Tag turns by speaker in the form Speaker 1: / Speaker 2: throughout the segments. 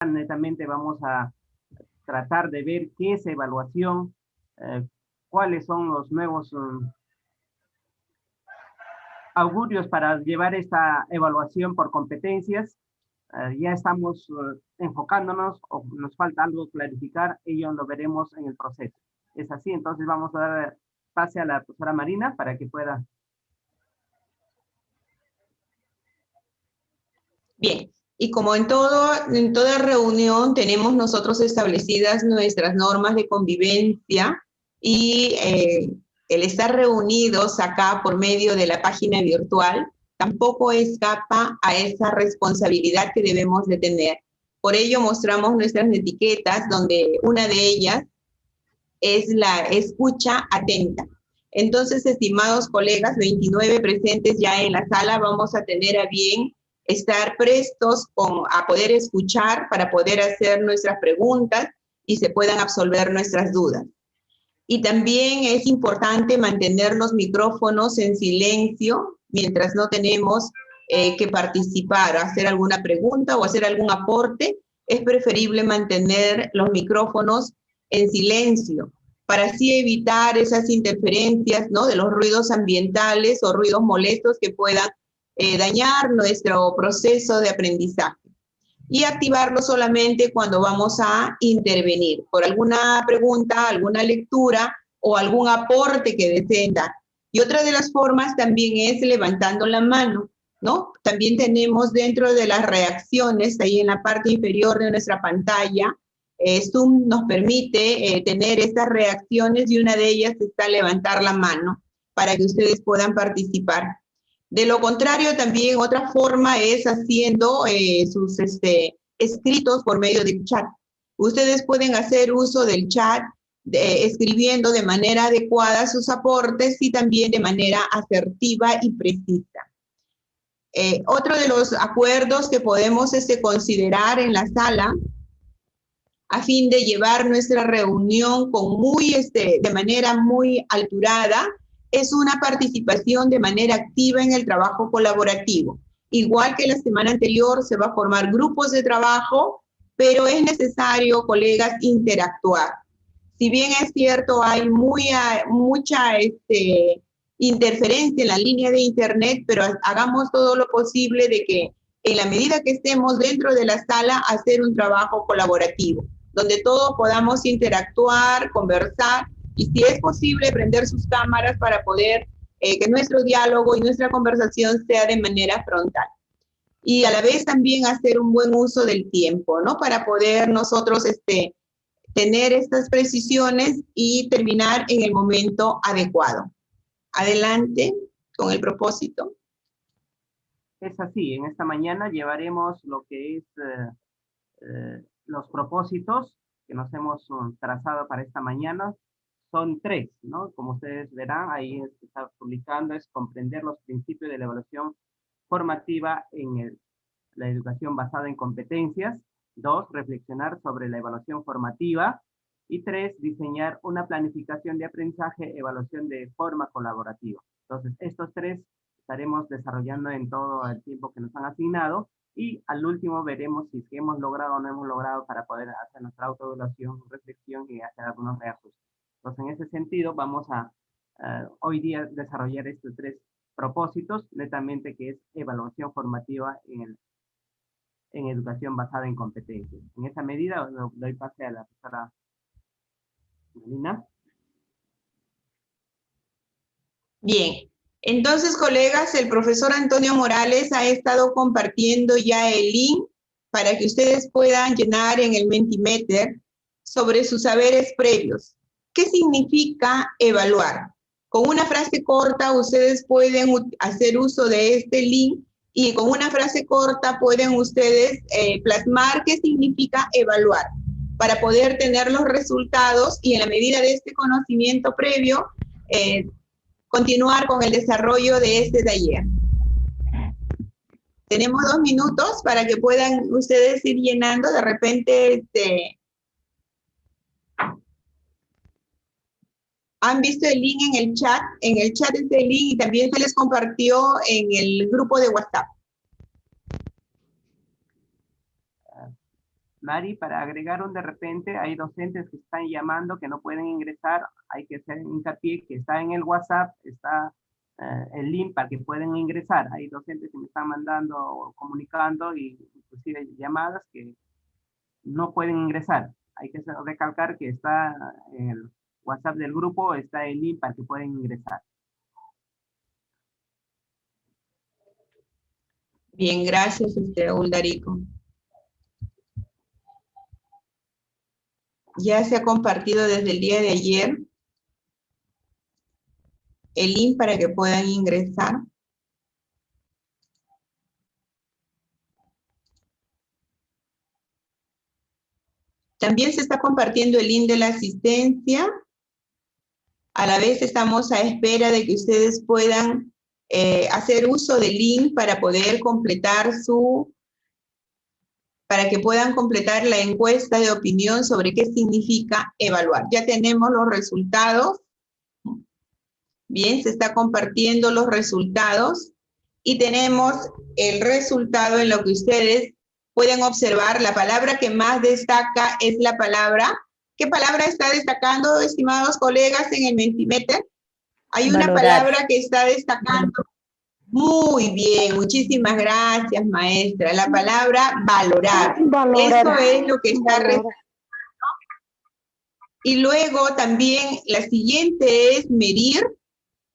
Speaker 1: netamente vamos a tratar de ver qué es evaluación, cuáles son los nuevos augurios para llevar esta evaluación por competencias. Ya estamos enfocándonos, o nos falta algo clarificar, ello lo veremos en el proceso. Es así, entonces vamos a dar pase a la profesora Marina para que pueda.
Speaker 2: Bien, y como en toda reunión tenemos nosotros establecidas nuestras normas de convivencia y el estar reunidos acá por medio de la página virtual tampoco escapa a esa responsabilidad que debemos de tener. Por ello mostramos nuestras etiquetas, donde una de ellas es la escucha atenta. Entonces, estimados colegas, 29 presentes ya en la sala, vamos a tener a bien estar prestos a poder escuchar para poder hacer nuestras preguntas y se puedan absolver nuestras dudas. Y también es importante mantener los micrófonos en silencio mientras no tenemos que participar, hacer alguna pregunta o hacer algún aporte. Es preferible mantener los micrófonos en silencio para así evitar esas interferencias, ¿no?, de los ruidos ambientales o ruidos molestos que puedan dañar nuestro proceso de aprendizaje. Y activarlo solamente cuando vamos a intervenir por alguna pregunta, alguna lectura o algún aporte que deseen dar. Y otra de las formas también es levantando la mano, ¿no? También tenemos dentro de las reacciones, ahí en la parte inferior de nuestra pantalla, Zoom nos permite tener estas reacciones y una de ellas está levantar la mano para que ustedes puedan participar. De lo contrario, también otra forma es haciendo sus escritos por medio del chat. Ustedes pueden hacer uso del chat escribiendo de manera adecuada sus aportes y también de manera asertiva y precisa. Otro de los acuerdos que podemos considerar en la sala a fin de llevar nuestra reunión con de manera muy alturada, es una participación de manera activa en el trabajo colaborativo. Igual que la semana anterior, se va a formar grupos de trabajo, pero es necesario, colegas, interactuar. Si bien es cierto, hay mucha interferencia en la línea de internet, pero hagamos todo lo posible de que en la medida que estemos dentro de la sala, hacer un trabajo colaborativo, donde todos podamos interactuar, conversar, y si es posible, prender sus cámaras para poder que nuestro diálogo y nuestra conversación sea de manera frontal. Y a la vez también hacer un buen uso del tiempo, ¿no? Para poder nosotros tener estas precisiones y terminar en el momento adecuado. Adelante con el propósito.
Speaker 1: Es así, en esta mañana llevaremos lo que es los propósitos que nos hemos trazado para esta mañana. Son 3, ¿no? Como ustedes verán, ahí está publicando, es comprender los principios de la evaluación formativa en la educación basada en competencias. 2, reflexionar sobre la evaluación formativa. Y 3, diseñar una planificación de aprendizaje, evaluación de forma colaborativa. Entonces, estos 3 estaremos desarrollando en todo el tiempo que nos han asignado. Y al último veremos si es que hemos logrado o no hemos logrado para poder hacer nuestra autoevaluación, reflexión y hacer algunos reajustes. Entonces, en ese sentido, vamos a hoy día desarrollar estos 3 propósitos, netamente que es evaluación formativa en educación basada en competencias. En esa medida, doy pase a la profesora Marina.
Speaker 2: Bien. Entonces, colegas, el profesor Antonio Morales ha estado compartiendo ya el link para que ustedes puedan llenar en el Mentimeter sobre sus saberes previos. ¿Qué significa evaluar? Con una frase corta ustedes pueden hacer uso de este link y con una frase corta pueden ustedes plasmar qué significa evaluar para poder tener los resultados y en la medida de este conocimiento previo continuar con el desarrollo de este taller. Tenemos 2 minutos para que puedan ustedes ir llenando. De repente han visto el link en el chat. En el chat está el link y también se les compartió en el grupo de WhatsApp.
Speaker 1: Mari, para agregar de repente, hay docentes que están llamando, que no pueden ingresar, hay que hacer hincapié que está en el WhatsApp, está el link para que puedan ingresar. Hay docentes que me están mandando o comunicando, y inclusive llamadas que no pueden ingresar. Hay que recalcar que está en el WhatsApp del grupo, está el link para que puedan ingresar.
Speaker 2: Bien, gracias, Uldarico. Ya se ha compartido desde el día de ayer el link para que puedan ingresar. También se está compartiendo el link de la asistencia. A la vez estamos a espera de que ustedes puedan hacer uso del link para poder completar para que puedan completar la encuesta de opinión sobre qué significa evaluar. Ya tenemos los resultados. Bien, se está compartiendo los resultados y tenemos el resultado en lo que ustedes pueden observar. La palabra que más destaca es la palabra. ¿Qué palabra está destacando, estimados colegas, en el Mentimeter? Hay una palabra que está destacando. Muy bien, muchísimas gracias, maestra. La palabra valorar. Eso es lo que está resaltando. Y luego también la siguiente es medir.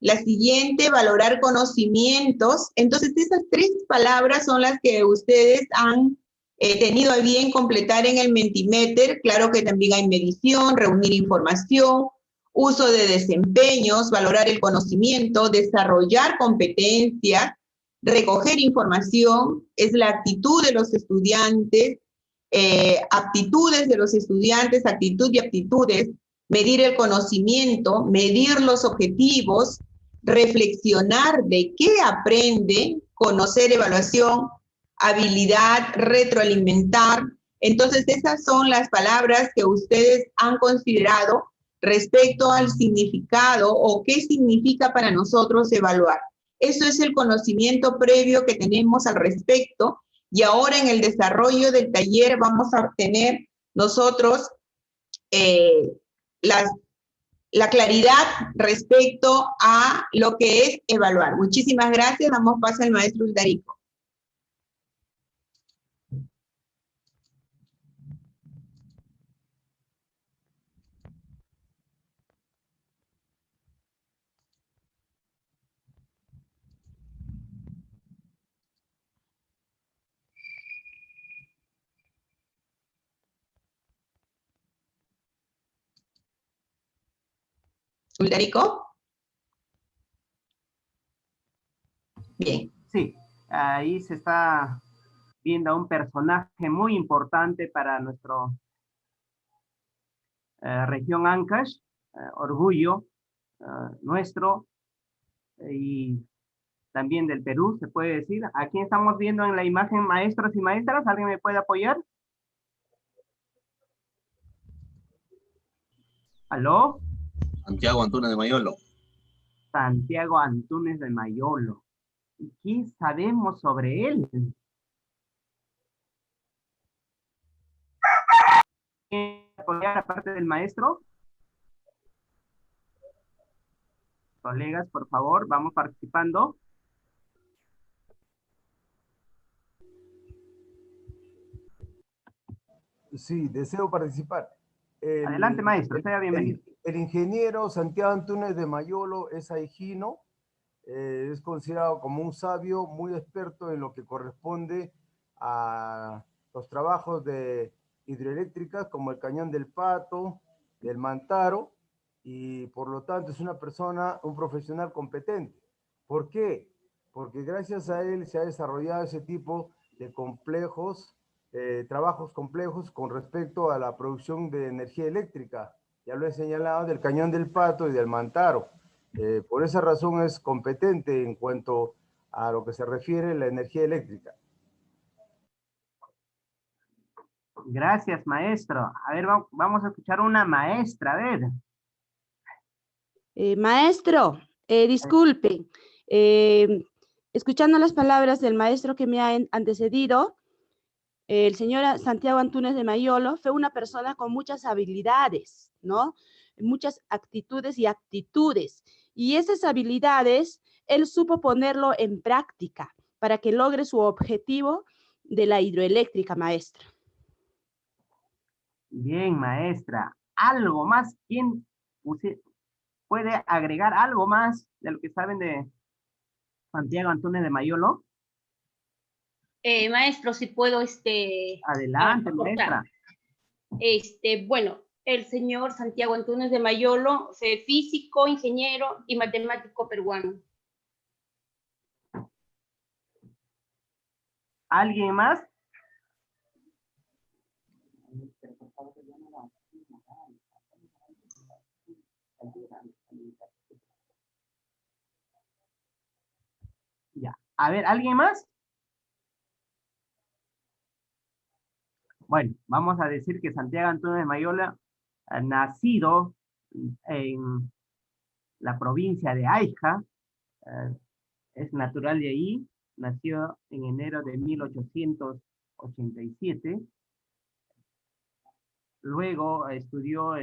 Speaker 2: La siguiente, valorar conocimientos. Entonces, esas tres palabras son las que ustedes han tenido a bien completar en el Mentimeter. Claro que también hay medición, reunir información, uso de desempeños, valorar el conocimiento, desarrollar competencias, recoger información, es la actitud de los estudiantes, aptitudes de los estudiantes, actitud y aptitudes, medir el conocimiento, medir los objetivos, reflexionar de qué aprende, conocer evaluación, habilidad, retroalimentar. Entonces, esas son las palabras que ustedes han considerado respecto al significado o qué significa para nosotros evaluar. Eso es el conocimiento previo que tenemos al respecto, y ahora en el desarrollo del taller vamos a obtener nosotros la claridad respecto a lo que es evaluar. Muchísimas gracias. Damos paso al maestro Uldarico. ¿Uldarico? Bien.
Speaker 1: Sí, ahí se está viendo a un personaje muy importante para nuestro región Ancash, orgullo nuestro y también del Perú, se puede decir. ¿A quién estamos viendo en la imagen, maestros y maestras? ¿Alguien me puede apoyar? ¿Aló?
Speaker 3: Santiago Antunes de Mayolo.
Speaker 1: Santiago Antunes de Mayolo. ¿Y qué sabemos sobre él? ¿Quién apoyar aparte del maestro? Colegas, por favor, vamos participando.
Speaker 4: Sí, deseo participar.
Speaker 1: Adelante, maestro, sea bienvenido.
Speaker 4: El ingeniero Santiago Antunes de Mayolo es aijino, es considerado como un sabio muy experto en lo que corresponde a los trabajos de hidroeléctricas como el Cañón del Pato, del Mantaro, y por lo tanto es una persona, un profesional competente. ¿Por qué? Porque gracias a él se ha desarrollado ese tipo de complejos, trabajos complejos con respecto a la producción de energía eléctrica. Ya lo he señalado, del Cañón del Pato y del Mantaro. Por esa razón es competente en cuanto a lo que se refiere a la energía eléctrica.
Speaker 1: Gracias, maestro. A ver, vamos a escuchar una maestra, a ver.
Speaker 5: Maestro, disculpe, escuchando las palabras del maestro que me ha antecedido, el señor Santiago Antúnez de Mayolo fue una persona con muchas habilidades, ¿no? Muchas actitudes y aptitudes. Y esas habilidades, él supo ponerlo en práctica para que logre su objetivo de la hidroeléctrica, maestra.
Speaker 1: Bien, maestra. ¿Algo más? ¿Quién puede agregar algo más de lo que saben de Santiago Antúnez de Mayolo?
Speaker 6: Maestro, si puedo,
Speaker 1: Adelante,
Speaker 6: aportar.
Speaker 1: maestra.
Speaker 6: Bueno, el señor Santiago Antúnez de Mayolo fue físico, ingeniero y matemático peruano.
Speaker 1: ¿Alguien más? Ya. A ver, ¿alguien más? Bueno, vamos a decir que Santiago Antúnez de Mayolo, nacido en la provincia de Aija, es natural de ahí, nació en enero de 1887. Luego estudió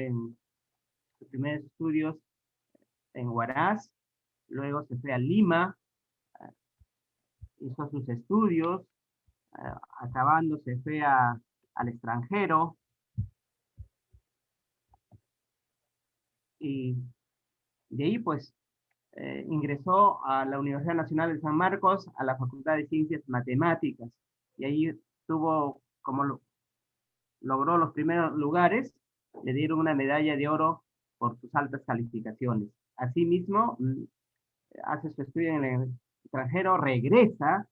Speaker 1: sus primeros estudios en Huaraz, luego se fue a Lima, hizo sus estudios, acabando se fue al extranjero, y de ahí pues ingresó a la Universidad Nacional de San Marcos, a la Facultad de Ciencias Matemáticas, y ahí tuvo, logró los primeros lugares, le dieron una medalla de oro por sus altas calificaciones. Asimismo, hace su estudio en el extranjero, regresa,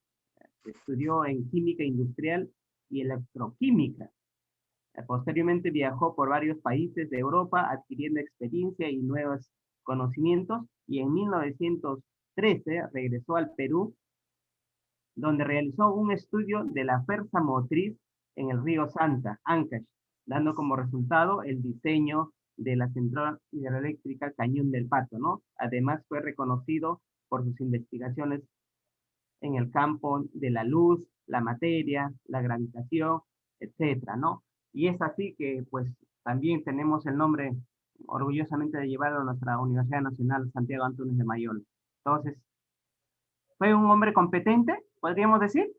Speaker 1: estudió en química industrial y electroquímica. Posteriormente viajó por varios países de Europa adquiriendo experiencia y nuevos conocimientos, y en 1913 regresó al Perú, donde realizó un estudio de la fuerza motriz en el río Santa, Ancash, dando como resultado el diseño de la central hidroeléctrica Cañón del Pato, ¿no? Además fue reconocido por sus investigaciones en el campo de la luz, la materia, la gravitación, etcétera, ¿no? Y es así que, pues, también tenemos el nombre orgullosamente de llevarlo a nuestra Universidad Nacional Santiago Antúnez de Mayolo. Entonces, ¿fue un hombre competente, podríamos decir?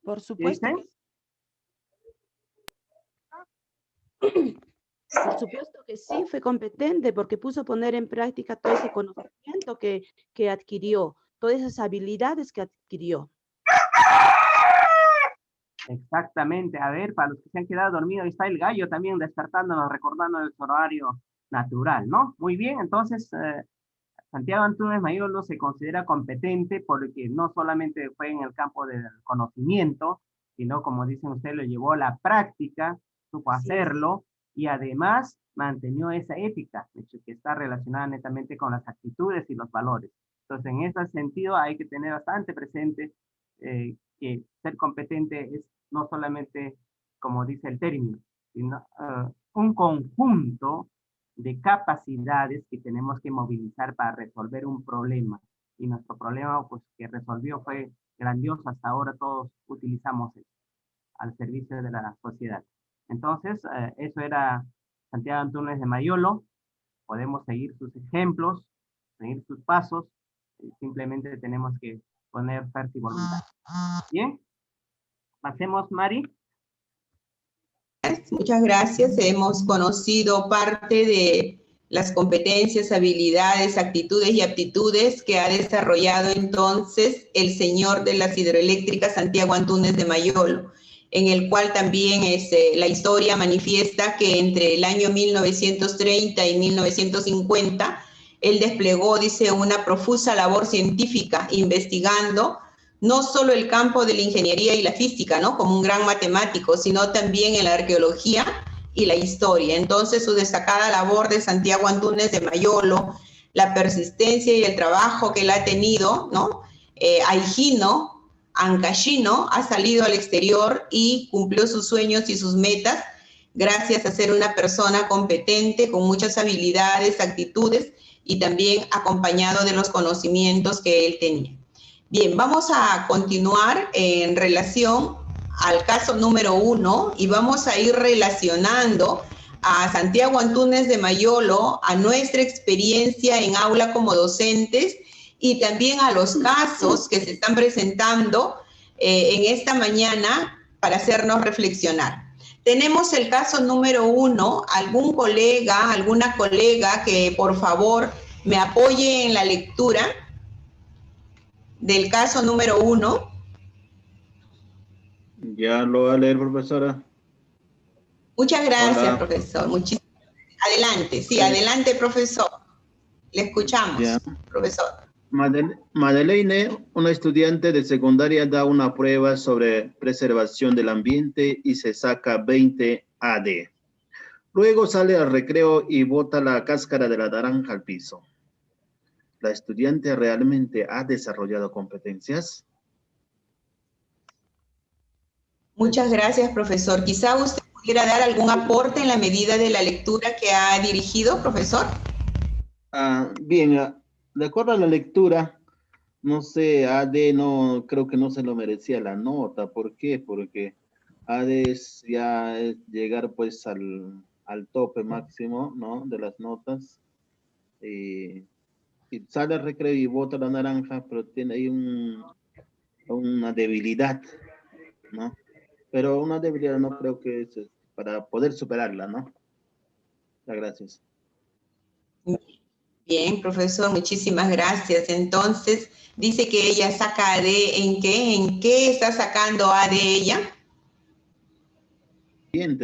Speaker 5: Por supuesto. Por supuesto que sí, fue competente porque puso a poner en práctica todo ese conocimiento que adquirió, todas esas habilidades que adquirió.
Speaker 1: Exactamente. A ver, para los que se han quedado dormidos, ahí está el gallo también despertándonos, recordando el horario natural, ¿no? Muy bien, entonces, Santiago Antúnez Mayolo se considera competente porque no solamente fue en el campo del conocimiento, sino, como dicen ustedes, lo llevó a la práctica, supo hacerlo, y además mantenió esa ética, que está relacionada netamente con las actitudes y los valores. Entonces, en ese sentido, hay que tener bastante presente que ser competente es no solamente, como dice el término, sino un conjunto de capacidades que tenemos que movilizar para resolver un problema. Y nuestro problema, pues, que resolvió fue grandioso. Hasta ahora todos utilizamos eso al servicio de la sociedad. Entonces, eso era Santiago Antúnez de Mayolo. Podemos seguir sus ejemplos, seguir sus pasos. Simplemente tenemos que poner fuerza y voluntad. Bien. Pasemos, Mari.
Speaker 2: Muchas gracias. Hemos conocido parte de las competencias, habilidades, actitudes y aptitudes que ha desarrollado entonces el señor de las hidroeléctricas Santiago Antúnez de Mayolo, en el cual también la historia manifiesta que entre el año 1930 y 1950 él desplegó, dice, una profusa labor científica investigando no solo el campo de la ingeniería y la física, ¿no?, como un gran matemático, sino también en la arqueología y la historia. Entonces, su destacada labor de Santiago Antúnez de Mayolo, la persistencia y el trabajo que él ha tenido, ¿no?, aijino, ancashino, ha salido al exterior y cumplió sus sueños y sus metas gracias a ser una persona competente, con muchas habilidades, actitudes y también acompañado de los conocimientos que él tenía. Bien, vamos a continuar en relación al caso número 1 y vamos a ir relacionando a Santiago Antúnez de Mayolo, a nuestra experiencia en aula como docentes y también a los casos que se están presentando en esta mañana para hacernos reflexionar. Tenemos el caso número 1, algún colega, alguna colega que por favor me apoye en la lectura del caso número 1.
Speaker 3: Ya lo va a leer, profesora.
Speaker 2: Muchas gracias,
Speaker 3: Hola.
Speaker 2: profesor. Adelante, sí,
Speaker 3: Sí.
Speaker 2: adelante, profesor. Le escuchamos,
Speaker 3: Ya.
Speaker 2: profesor.
Speaker 3: Madeleine, una estudiante de secundaria, da una prueba sobre preservación del ambiente y se saca 20 AD. Luego sale al recreo y bota la cáscara de la naranja al piso. ¿La estudiante realmente ha desarrollado competencias?
Speaker 2: Muchas gracias, profesor. Quizá usted pudiera dar algún aporte en la medida de la lectura que ha dirigido, profesor.
Speaker 3: Bien, de acuerdo a la lectura, no sé, AD no, creo que no se lo merecía la nota. ¿Por qué? Porque AD ya es llegar pues al tope máximo, ¿no? De las notas. Y sale al recreo y bota la naranja, pero tiene ahí una debilidad, ¿no? Pero una debilidad no creo que es para poder superarla, ¿no? Muchas gracias.
Speaker 2: Bien, profesor, muchísimas gracias. Entonces, dice que ella saca AD, ¿en qué? ¿En qué está sacando AD ella?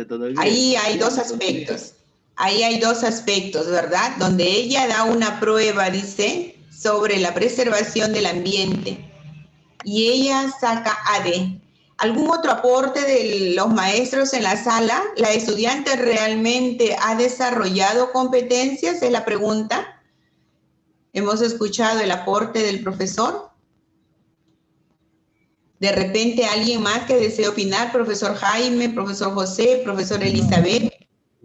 Speaker 3: Todavía.
Speaker 2: Ahí hay dos aspectos. Ahí hay dos aspectos, ¿verdad? Donde ella da una prueba, dice, sobre la preservación del ambiente. Y ella saca AD. ¿Algún otro aporte de los maestros en la sala? ¿La estudiante realmente ha desarrollado competencias? Es la pregunta. ¿Hemos escuchado el aporte del profesor? De repente, ¿alguien más que desee opinar? Profesor Jaime, profesor José, profesor Elizabeth.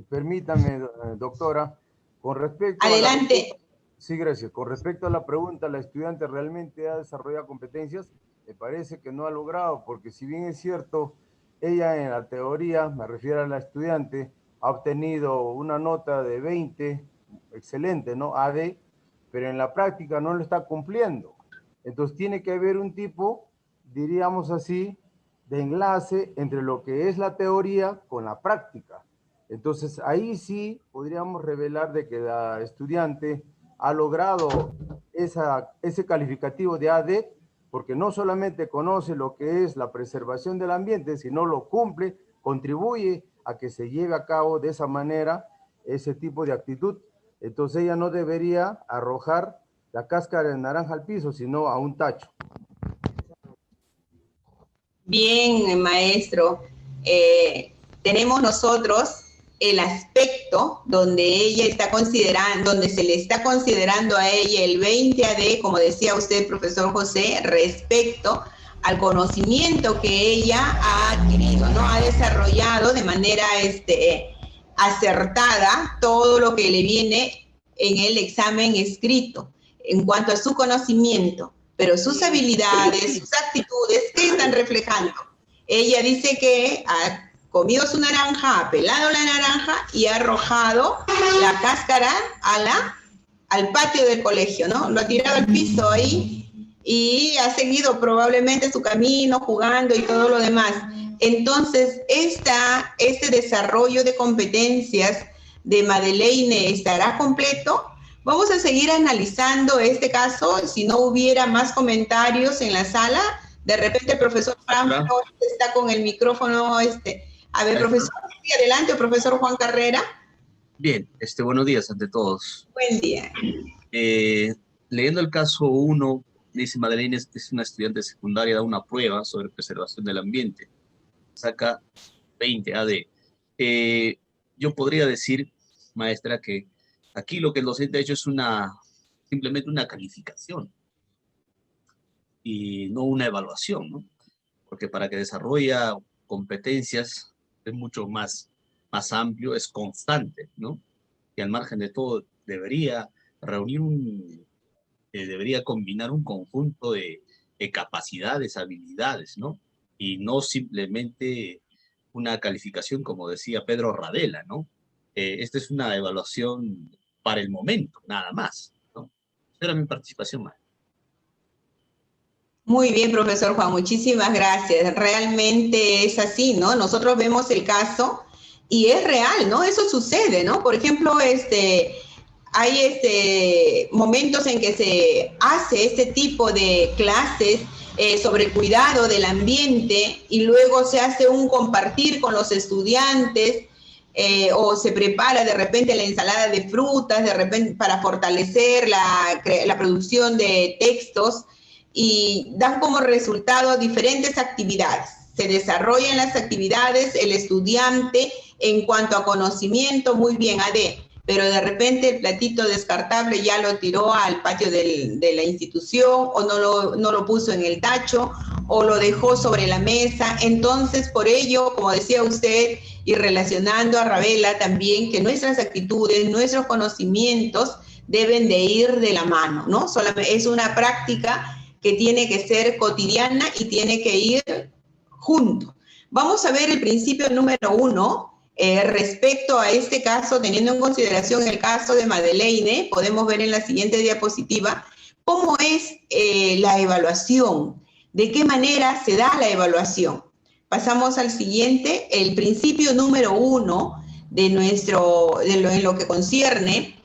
Speaker 4: Permítame, doctora, con respecto
Speaker 2: Adelante.
Speaker 4: Sí, gracias. Con respecto a la pregunta, ¿la estudiante realmente ha desarrollado competencias? Me parece que no ha logrado, porque si bien es cierto, ella en la teoría, me refiero a la estudiante, ha obtenido una nota de 20, excelente, ¿no? AD, pero en la práctica no lo está cumpliendo. Entonces tiene que haber un tipo, diríamos así, de enlace entre lo que es la teoría con la práctica. Entonces ahí sí podríamos revelar de que la estudiante ha logrado ese calificativo de AD porque no solamente conoce lo que es la preservación del ambiente, sino lo cumple, contribuye a que se lleve a cabo de esa manera ese tipo de actitud. Entonces ella no debería arrojar la cáscara de naranja al piso, sino a un tacho.
Speaker 2: Bien, maestro. Tenemos nosotros el aspecto donde ella está considerando, donde se le está considerando a ella el 20 AD, como decía usted, profesor José, respecto al conocimiento que ella ha adquirido, ¿no? Ha desarrollado de manera acertada todo lo que le viene en el examen escrito en cuanto a su conocimiento, pero sus habilidades, sus actitudes, ¿qué están reflejando? Ella dice que ha comido su naranja, ha pelado la naranja y ha arrojado la cáscara al patio del colegio, ¿no? Lo ha tirado al piso ahí y ha seguido probablemente su camino, jugando y todo lo demás. Entonces, este desarrollo de competencias de Madeleine estará completo. Vamos a seguir analizando este caso. Si no hubiera más comentarios en la sala, de repente el profesor Franco está con el micrófono. A ver, profesor, adelante, profesor Juan Carrera.
Speaker 3: Bien, buenos días ante todos.
Speaker 2: Buen día.
Speaker 3: Leyendo el caso 1, dice Madeleine es una estudiante secundaria, da una prueba sobre preservación del ambiente. Saca 20 AD. Yo podría decir, maestra, que aquí lo que el docente ha hecho es simplemente una calificación y no una evaluación, ¿no? Porque para que desarrolla competencias es mucho más amplio, es constante, ¿no? Y al margen de todo debería debería combinar un conjunto de capacidades, habilidades, ¿no?
Speaker 7: y no simplemente una calificación, como decía Pedro Radela, ¿no? Esta es una evaluación para el momento, nada más, ¿no? Esa era mi participación, Mario.
Speaker 2: Muy bien, profesor Juan, muchísimas gracias. Realmente es así, ¿no? Nosotros vemos el caso y es real, ¿no? Eso sucede, ¿no? Por ejemplo, hay momentos en que se hace este tipo de clases sobre el cuidado del ambiente y luego se hace un compartir con los estudiantes o se prepara de repente la ensalada de frutas, de repente para fortalecer la producción de textos y dan como resultado diferentes actividades. Se desarrollan las actividades, el estudiante en cuanto a conocimiento, muy bien, AD, pero de repente el platito descartable ya lo tiró al patio de la institución o no lo puso en el tacho o lo dejó sobre la mesa. Entonces, por ello, como decía usted, y relacionando a Ravela también, que nuestras actitudes, nuestros conocimientos deben de ir de la mano, ¿no? Solamente es una práctica que tiene que ser cotidiana y tiene que ir junto. Vamos a ver el principio número 1. Respecto a este caso, teniendo en consideración el caso de Madeleine, podemos ver en la siguiente diapositiva cómo es la evaluación, de qué manera se da la evaluación. Pasamos al siguiente, el principio número 1 en lo que concierne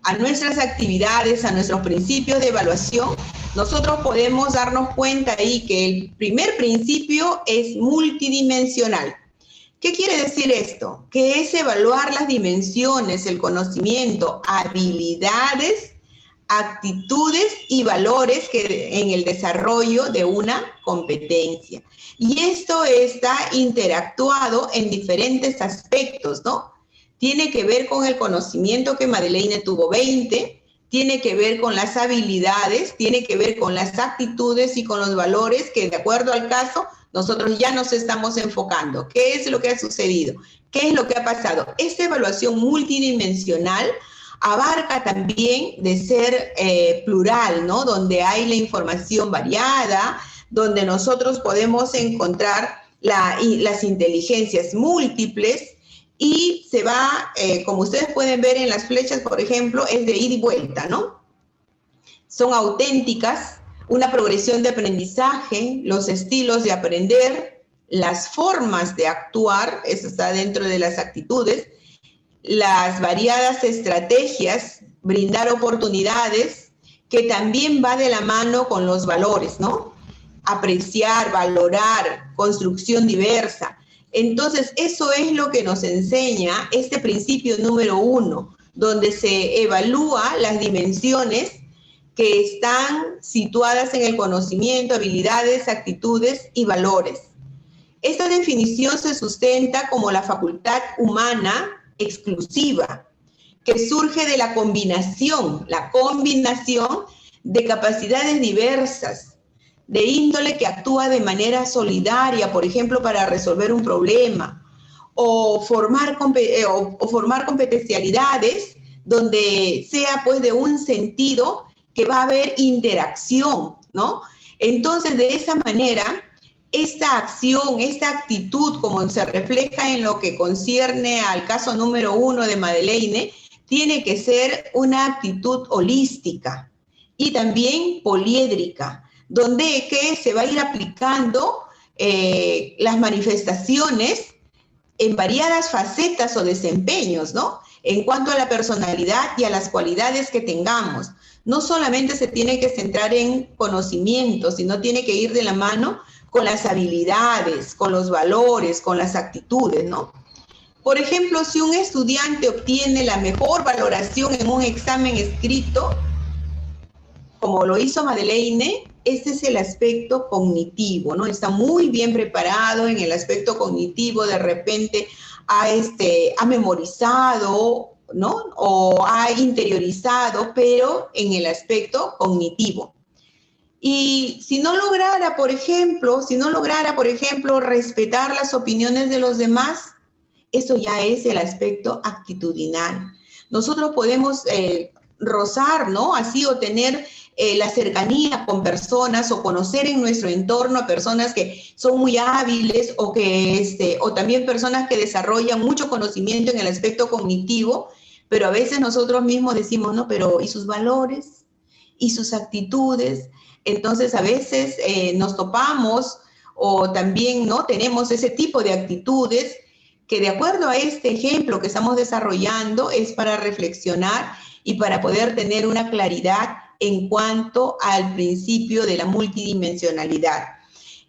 Speaker 2: a nuestras actividades, a nuestros principios de evaluación. Nosotros podemos darnos cuenta ahí que el primer principio es multidimensional. ¿Qué quiere decir esto? Que es evaluar las dimensiones, el conocimiento, habilidades, actitudes y valores que en el desarrollo de una competencia. Y esto está interactuado en diferentes aspectos, ¿no? Tiene que ver con el conocimiento que Madeleine tuvo 20, tiene que ver con las habilidades, tiene que ver con las actitudes y con los valores que de acuerdo al caso nosotros ya nos estamos enfocando. ¿Qué es lo que ha sucedido? ¿Qué es lo que ha pasado? Esta evaluación multidimensional abarca también de ser plural, ¿no? Donde hay la información variada, donde nosotros podemos encontrar las inteligencias múltiples y se va, como ustedes pueden ver en las flechas, por ejemplo, es de ida y vuelta, ¿no? Son auténticas, una progresión de aprendizaje, los estilos de aprender, las formas de actuar, eso está dentro de las actitudes, las variadas estrategias, brindar oportunidades, que también va de la mano con los valores, ¿no? Apreciar, valorar, construcción diversa. Entonces, eso es lo que nos enseña este principio número 1, donde se evalúa las dimensiones que están situadas en el conocimiento, habilidades, actitudes y valores. Esta definición se sustenta como la facultad humana exclusiva, que surge de la combinación de capacidades diversas, de índole que actúa de manera solidaria, por ejemplo, para resolver un problema, o formar competencialidades donde sea pues de un sentido que va a haber interacción, ¿no? Entonces, de esa manera, esta acción, esta actitud, como se refleja en lo que concierne al caso número 1 de Madeleine, tiene que ser una actitud holística y también poliédrica, donde que se va a ir aplicando las manifestaciones en variadas facetas o desempeños, ¿no? En cuanto a la personalidad y a las cualidades que tengamos. No solamente se tiene que centrar en conocimientos, sino tiene que ir de la mano con las habilidades, con los valores, con las actitudes, ¿no? Por ejemplo, si un estudiante obtiene la mejor valoración en un examen escrito, como lo hizo Madeleine, este es el aspecto cognitivo, ¿no? Está muy bien preparado en el aspecto cognitivo, de repente ha memorizado, ¿no? O ha interiorizado, pero en el aspecto cognitivo. Y si no lograra, por ejemplo, respetar las opiniones de los demás, eso ya es el aspecto actitudinal. Nosotros podemos rozar, ¿no? Así o tener la cercanía con personas o conocer en nuestro entorno a personas que son muy hábiles o también personas que desarrollan mucho conocimiento en el aspecto cognitivo, pero a veces nosotros mismos decimos, no, pero ¿y sus valores? ¿Y sus actitudes? Entonces a veces nos topamos o también no tenemos ese tipo de actitudes que de acuerdo a este ejemplo que estamos desarrollando es para reflexionar y para poder tener una claridad en cuanto al principio de la multidimensionalidad.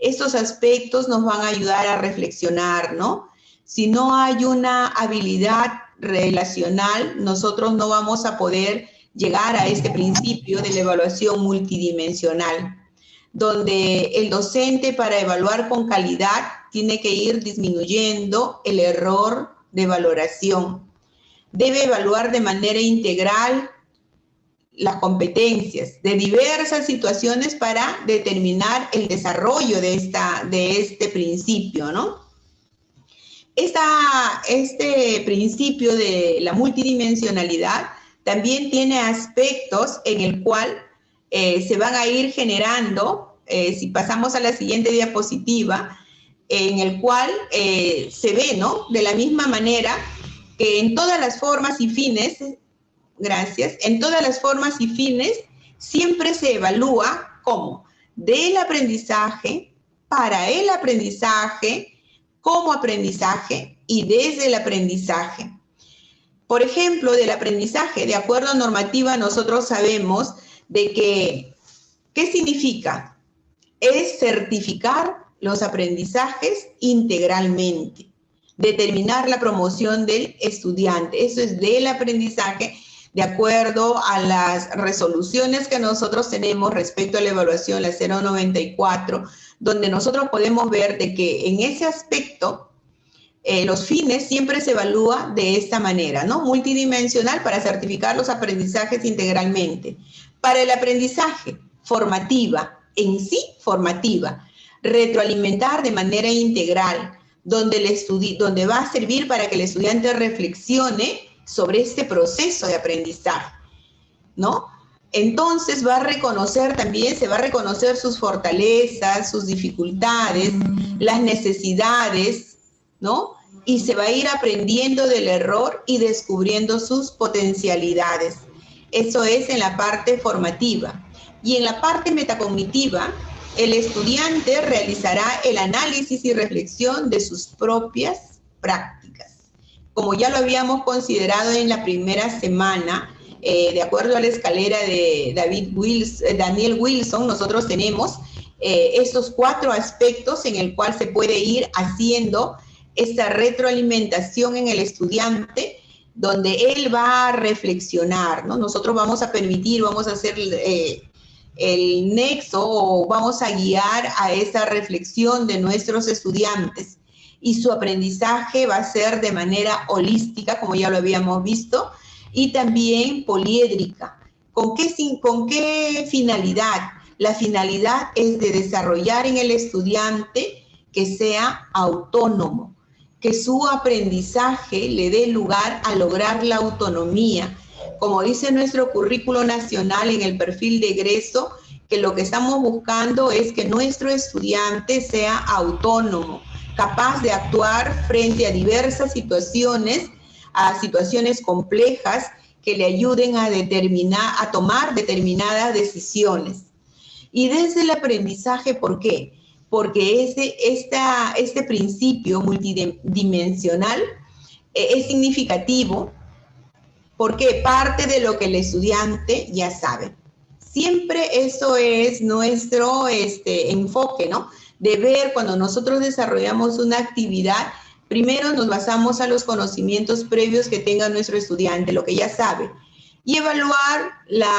Speaker 2: Estos aspectos nos van a ayudar a reflexionar, ¿no? Si no hay una habilidad relacional, nosotros no vamos a poder llegar a este principio de la evaluación multidimensional, donde el docente para evaluar con calidad tiene que ir disminuyendo el error de valoración. Debe evaluar de manera integral las competencias de diversas situaciones para determinar el desarrollo de este principio, ¿no? Este principio de la multidimensionalidad también tiene aspectos en el cual se van a ir generando, si pasamos a la siguiente diapositiva, en el cual se ve, ¿no? De la misma manera que en todas las formas y fines, gracias, en todas las formas y fines siempre se evalúa como del aprendizaje, para el aprendizaje, como aprendizaje y desde el aprendizaje. Por ejemplo, del aprendizaje, de acuerdo a normativa, nosotros sabemos de que, ¿qué significa? Es certificar los aprendizajes integralmente, determinar la promoción del estudiante. Eso es del aprendizaje, de acuerdo a las resoluciones que nosotros tenemos respecto a la evaluación, la 094, donde nosotros podemos ver de que en ese aspecto los fines siempre se evalúa de esta manera, ¿no? Multidimensional para certificar los aprendizajes integralmente. Para el aprendizaje, formativa, en sí formativa, retroalimentar de manera integral, donde va a servir para que el estudiante reflexione sobre este proceso de aprendizaje, ¿no? Entonces va a reconocer también, se va a reconocer sus fortalezas, sus dificultades, las necesidades, ¿no? Y se va a ir aprendiendo del error y descubriendo sus potencialidades. Eso es en la parte formativa. Y en la parte metacognitiva, el estudiante realizará el análisis y reflexión de sus propias prácticas. Como ya lo habíamos considerado en la primera semana, de acuerdo a la escalera de Daniel Wilson, nosotros tenemos estos 4 aspectos en el cual se puede ir haciendo esta retroalimentación en el estudiante, donde él va a reflexionar, ¿no? Nosotros vamos a permitir, vamos a hacer el nexo o vamos a guiar a esa reflexión de nuestros estudiantes y su aprendizaje va a ser de manera holística, como ya lo habíamos visto, y también poliédrica. ¿Con qué finalidad? La finalidad es de desarrollar en el estudiante que sea autónomo, que su aprendizaje le dé lugar a lograr la autonomía. Como dice nuestro currículo nacional en el perfil de egreso, que lo que estamos buscando es que nuestro estudiante sea autónomo, capaz de actuar frente a diversas situaciones, a situaciones complejas que le ayuden a tomar determinadas decisiones. Y desde el aprendizaje, ¿por qué? Porque este principio multidimensional es significativo porque parte de lo que el estudiante ya sabe. Siempre eso es nuestro enfoque, ¿no? De ver cuando nosotros desarrollamos una actividad, primero nos basamos a los conocimientos previos que tenga nuestro estudiante, lo que ya sabe, y evaluar la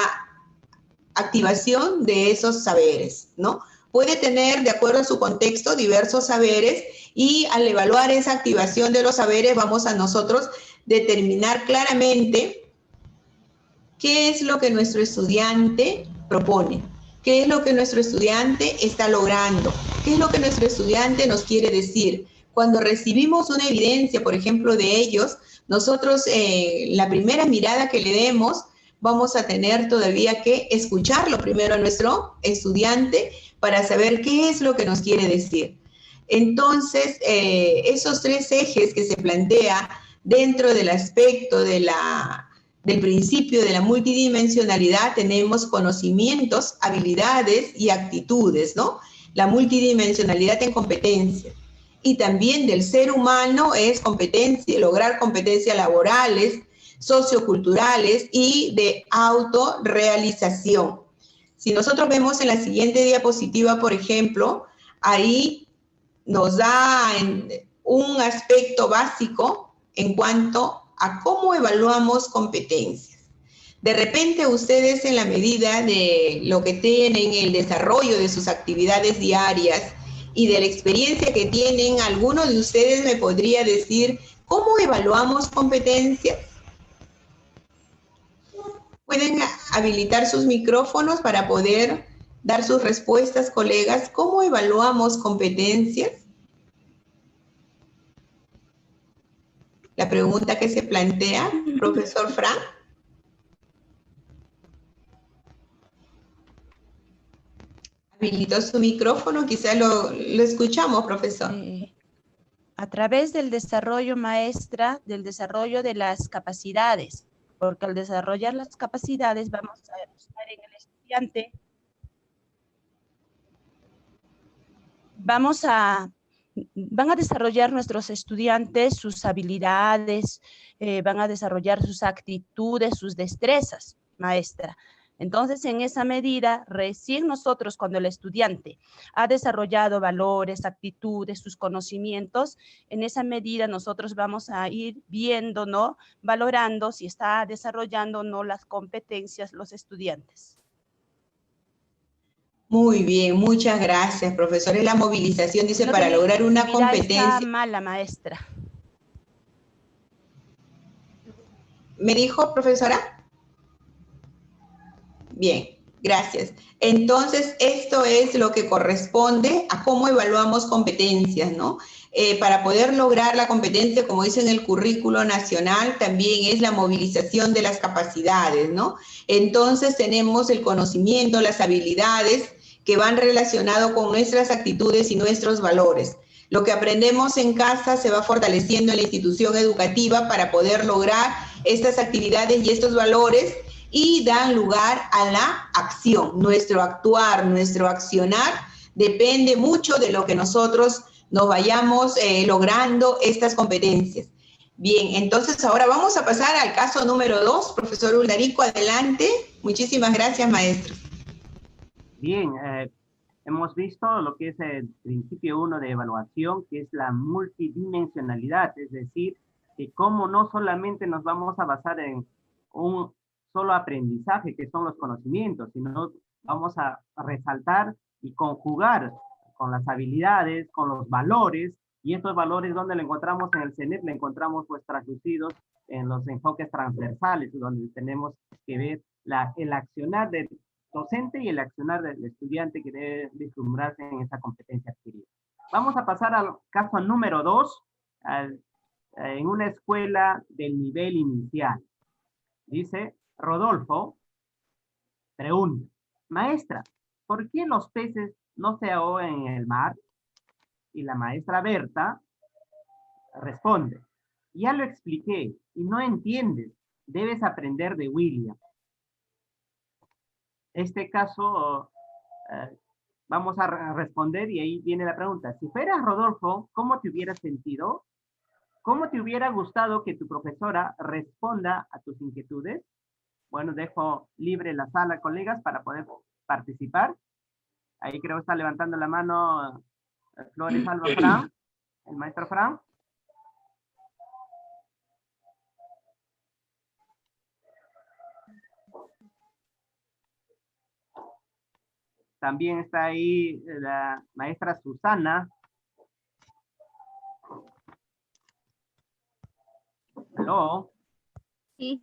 Speaker 2: activación de esos saberes, ¿no? Puede tener, de acuerdo a su contexto, diversos saberes y al evaluar esa activación de los saberes vamos a nosotros determinar claramente qué es lo que nuestro estudiante propone, qué es lo que nuestro estudiante está logrando, qué es lo que nuestro estudiante nos quiere decir. Cuando recibimos una evidencia, por ejemplo, de ellos, nosotros la primera mirada que le demos vamos a tener todavía que escucharlo primero a nuestro estudiante para saber qué es lo que nos quiere decir. Entonces, esos tres ejes que se plantea dentro del aspecto del principio de la multidimensionalidad, tenemos conocimientos, habilidades y actitudes, ¿no? La multidimensionalidad en competencias. Y también del ser humano es competencia, lograr competencias laborales, socioculturales y de autorrealización. Si nosotros vemos en la siguiente diapositiva, por ejemplo, ahí nos da un aspecto básico en cuanto a cómo evaluamos competencias. De repente ustedes, en la medida de lo que tienen, el desarrollo de sus actividades diarias y de la experiencia que tienen, alguno de ustedes me podría decir cómo evaluamos competencias. Pueden habilitar sus micrófonos para poder dar sus respuestas, colegas. ¿Cómo evaluamos competencias? La pregunta que se plantea, profesor Frank. Habilitó su micrófono, quizá lo escuchamos, profesor.
Speaker 5: A través del desarrollo, maestra, del desarrollo de las capacidades, porque al desarrollar las capacidades vamos a buscar en el estudiante, van a desarrollar nuestros estudiantes sus habilidades, van a desarrollar sus actitudes, sus destrezas, maestra. Entonces, en esa medida, recién nosotros, cuando el estudiante ha desarrollado valores, actitudes, sus conocimientos, en esa medida nosotros vamos a ir viendo, ¿no? Valorando si está desarrollando o no las competencias los estudiantes.
Speaker 2: Muy bien, muchas gracias, profesor. Es la movilización, dice, para lograr una competencia.
Speaker 5: Está mala, maestra.
Speaker 2: ¿Me dijo, profesora? Bien, gracias. Entonces, esto es lo que corresponde a cómo evaluamos competencias, ¿no? Para poder lograr la competencia, como dice en el currículo nacional, también es la movilización de las capacidades, ¿no? Entonces, tenemos el conocimiento, las habilidades que van relacionados con nuestras actitudes y nuestros valores. Lo que aprendemos en casa se va fortaleciendo en la institución educativa para poder lograr estas actividades y estos valores, y dan lugar a la acción. Nuestro actuar, nuestro accionar depende mucho de lo que nosotros nos vayamos logrando estas competencias. Bien, entonces ahora vamos a pasar al caso número 2. Profesor Uldarico, adelante. Muchísimas gracias, maestro.
Speaker 1: Bien, hemos visto lo que es el principio 1 de evaluación, que es la multidimensionalidad, es decir, que cómo no solamente nos vamos a basar en un solo aprendizaje, que son los conocimientos, sino vamos a resaltar y conjugar con las habilidades, con los valores, y estos valores, ¿dónde lo encontramos? En el CENEP, lo encontramos pues traducidos en los enfoques transversales, donde tenemos que ver el accionar del docente y el accionar del estudiante que debe vislumbrarse en esa competencia adquirida. Vamos a pasar al caso número 2, en una escuela del nivel inicial. Dice, Rodolfo pregunta, maestra, ¿por qué los peces no se ahogan en el mar? Y la maestra Berta responde, ya lo expliqué y no entiendes, debes aprender de William. Este caso, vamos a responder y ahí viene la pregunta. Si fueras Rodolfo, ¿cómo te hubieras sentido? ¿Cómo te hubiera gustado que tu profesora responda a tus inquietudes? Bueno, dejo libre la sala, colegas, para poder participar. Ahí creo que está levantando la mano Flores Alba Fran, el maestro Fran. También está ahí la maestra Susana. ¿Aló?
Speaker 8: Sí.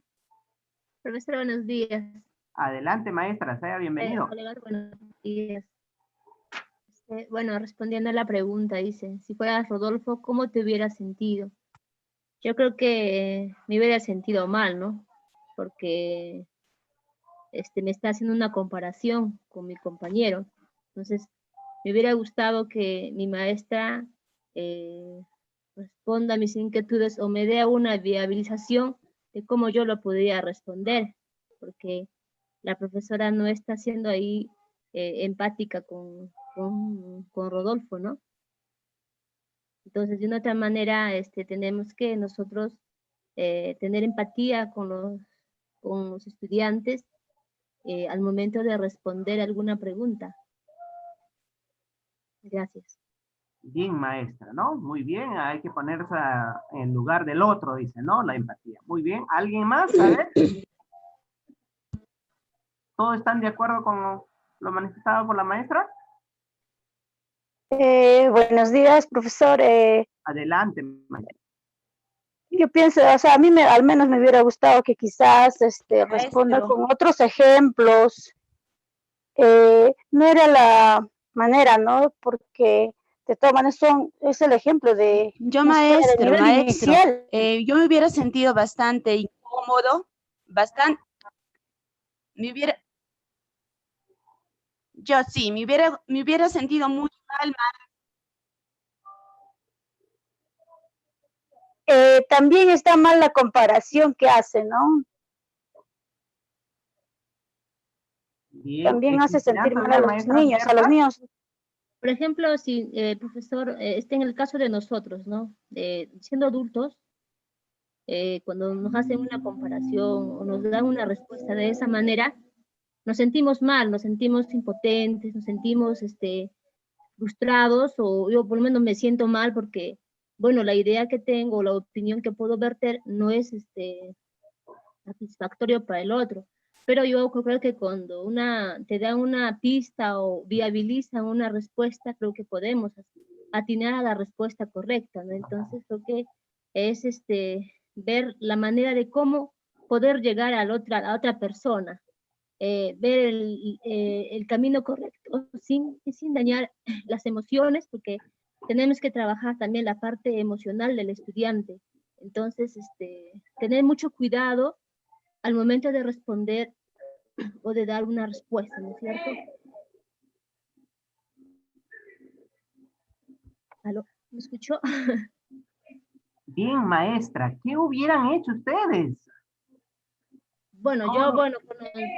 Speaker 8: Profesor, buenos días.
Speaker 1: Adelante, maestra, sea bienvenido.
Speaker 8: Colegas, buenos días. Bueno, respondiendo a la pregunta, dice, si fueras Rodolfo, ¿cómo te hubieras sentido? Yo creo que me hubiera sentido mal, ¿no? Porque me está haciendo una comparación con mi compañero. Entonces, me hubiera gustado que mi maestra responda a mis inquietudes o me dé una viabilización de cómo yo lo podría responder, porque la profesora no está siendo ahí empática con Rodolfo, ¿no? Entonces, de una otra manera, tenemos que nosotros tener empatía con los estudiantes al momento de responder alguna pregunta. Gracias.
Speaker 1: Bien, maestra, ¿no? Muy bien, hay que ponerse en lugar del otro, dice, ¿no? La empatía. Muy bien, ¿alguien más? A ver. ¿Todos están de acuerdo con lo manifestado por la maestra?
Speaker 9: Buenos días, profesor.
Speaker 1: Adelante, maestra.
Speaker 9: Yo pienso, o sea, a mí al menos me hubiera gustado que quizás responda
Speaker 5: Maestro.
Speaker 9: con otros ejemplos. No era la manera, ¿no? Porque de todas maneras es el ejemplo de,
Speaker 5: Yo,
Speaker 9: no sé, de
Speaker 5: maestro,
Speaker 9: nivel
Speaker 5: maestro,
Speaker 9: inicial.
Speaker 5: yo me hubiera sentido bastante incómodo, yo sí, me hubiera sentido muy mal.
Speaker 9: También está mal la comparación que hace, ¿no?
Speaker 1: Bien,
Speaker 9: También hace
Speaker 1: ¿existirán
Speaker 9: sentir mal
Speaker 1: todavía
Speaker 9: a los
Speaker 1: maestras
Speaker 9: niños,
Speaker 1: ciertas?
Speaker 8: Por ejemplo, si, profesor, en el caso de nosotros, ¿no? Siendo adultos, cuando nos hacen una comparación o nos dan una respuesta de esa manera, nos sentimos mal, nos sentimos impotentes, nos sentimos frustrados, o yo por lo menos me siento mal porque, bueno, la idea que tengo, la opinión que puedo verter no es satisfactorio para el otro. Pero yo creo que cuando te dan una pista o viabilizan una respuesta, creo que podemos atinar a la respuesta correcta, ¿no? Entonces creo que es ver la manera de cómo poder llegar a la otra persona, ver el camino correcto sin dañar las emociones, porque tenemos que trabajar también la parte emocional del estudiante. Entonces, tener mucho cuidado al momento de responder o de dar una respuesta, ¿no es cierto? ¿Aló? ¿Me escuchó?
Speaker 1: Bien, maestra, ¿qué hubieran hecho ustedes?
Speaker 8: Bueno,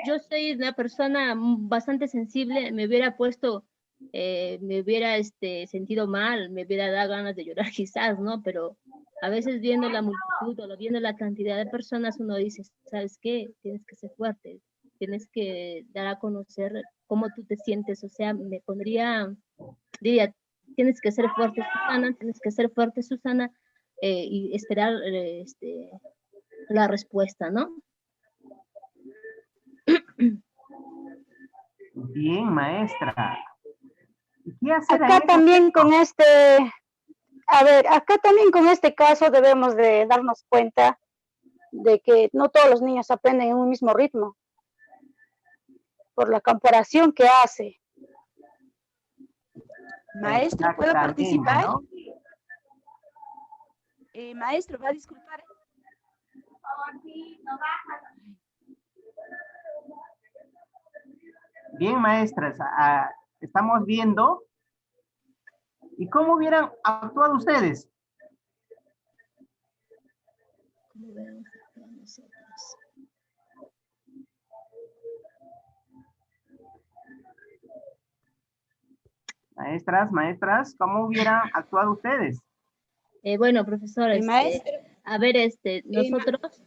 Speaker 8: yo soy una persona bastante sensible, me hubiera puesto, me hubiera sentido mal, me hubiera dado ganas de llorar quizás, ¿no? Pero a veces viendo la multitud o viendo la cantidad de personas, uno dice, ¿sabes qué? Tienes que ser fuerte, tienes que dar a conocer cómo tú te sientes, o sea, diría, tienes que ser fuerte, Susana, y esperar la respuesta, ¿no?
Speaker 1: Bien, maestra. ¿Y qué hacer
Speaker 9: Acá
Speaker 1: en ese
Speaker 9: también
Speaker 1: caso?
Speaker 9: acá también con este caso debemos de darnos cuenta de que no todos los niños aprenden en un mismo ritmo, por la comparación que hace.
Speaker 5: Maestro, ¿puedo
Speaker 1: Exactamente,
Speaker 5: participar?
Speaker 1: ¿no?
Speaker 5: Maestro, va a disculpar.
Speaker 1: Bien, maestras, estamos viendo. ¿Y cómo hubieran actuado ustedes? Maestras, ¿cómo hubieran actuado ustedes?
Speaker 8: Bueno, profesor,
Speaker 5: Maestro.
Speaker 8: a ver, nosotros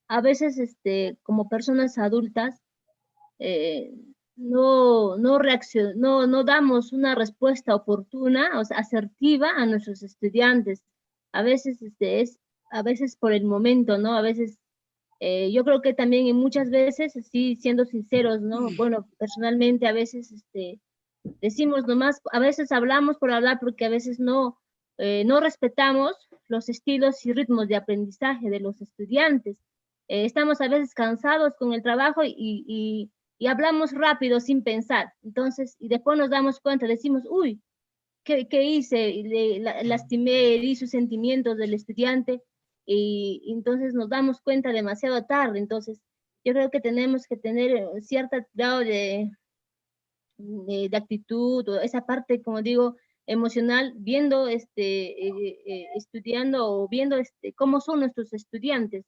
Speaker 8: a veces, como personas adultas, no damos una respuesta oportuna, o sea, asertiva a nuestros estudiantes. A veces, a veces por el momento, ¿no? A veces, yo creo que también y muchas veces, sí, siendo sinceros, ¿no? Bueno, personalmente a veces, decimos nomás, a veces hablamos por hablar porque a veces no respetamos los estilos y ritmos de aprendizaje de los estudiantes. Estamos a veces cansados con el trabajo y hablamos rápido sin pensar. Entonces, y después nos damos cuenta, decimos, uy, ¿qué hice? Lastimé, herí sus sentimientos del estudiante y entonces nos damos cuenta demasiado tarde. Entonces, yo creo que tenemos que tener cierto grado de actitud, o esa parte, como digo, emocional, viendo, estudiando o viendo cómo son nuestros estudiantes,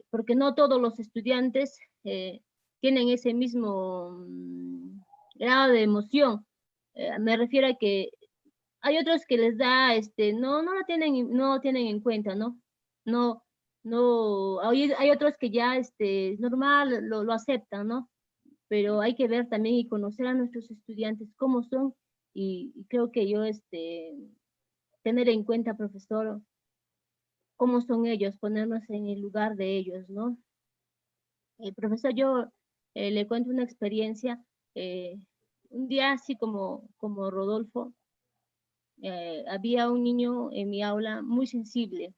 Speaker 8: porque no todos los estudiantes tienen ese mismo grado de emoción. Me refiero a que hay otros que les da, no lo tienen en cuenta, ¿no? Hay otros que ya, es normal, lo aceptan, ¿no? Pero hay que ver también y conocer a nuestros estudiantes cómo son, y creo que yo, tener en cuenta, profesor, cómo son ellos, ponernos en el lugar de ellos, ¿no? Profesor, yo le cuento una experiencia. Un día, así como Rodolfo, había un niño en mi aula muy sensible,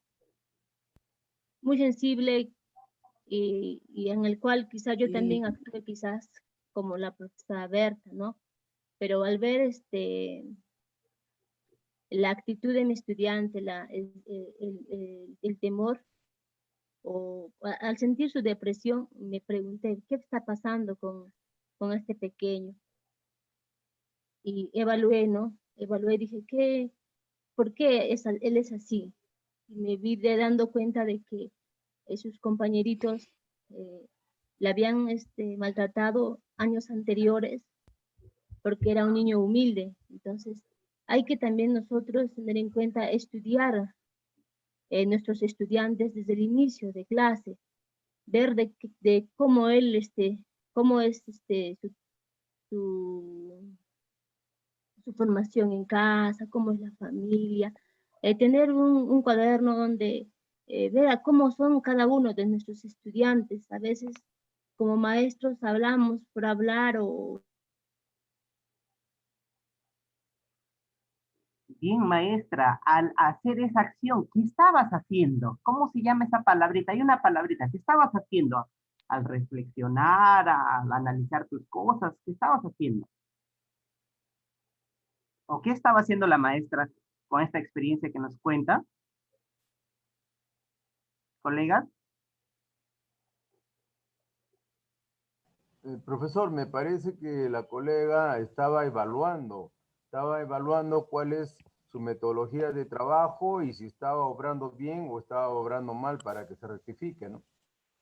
Speaker 8: y en el cual quizás yo también actué quizás como la profesora Berta, ¿no? Pero al ver la actitud de mi estudiante, el temor, o al sentir su depresión, me pregunté, ¿qué está pasando con este pequeño? Y evalué, ¿no? Evalué, dije, ¿por qué él es así? Y me vi dando cuenta de que sus compañeritos le habían maltratado años anteriores, porque era un niño humilde. Entonces, hay que también nosotros tener en cuenta estudiar nuestros estudiantes desde el inicio de clase, ver de cómo él, cómo es su formación en casa, cómo es la familia, tener un cuaderno donde ver a cómo son cada uno de nuestros estudiantes. A veces como maestros hablamos por hablar, o
Speaker 1: Bien, maestra, al hacer esa acción, ¿qué estabas haciendo? ¿Cómo se llama esa palabrita? Hay una palabrita. ¿Qué estabas haciendo? Al reflexionar, al analizar tus cosas, ¿qué estabas haciendo? ¿O qué estaba haciendo la maestra con esta experiencia que nos cuenta? ¿Colegas?
Speaker 4: Profesor, me parece que la colega estaba evaluando cuál es su metodología de trabajo y si estaba obrando bien o estaba obrando mal para que se rectifique, ¿no?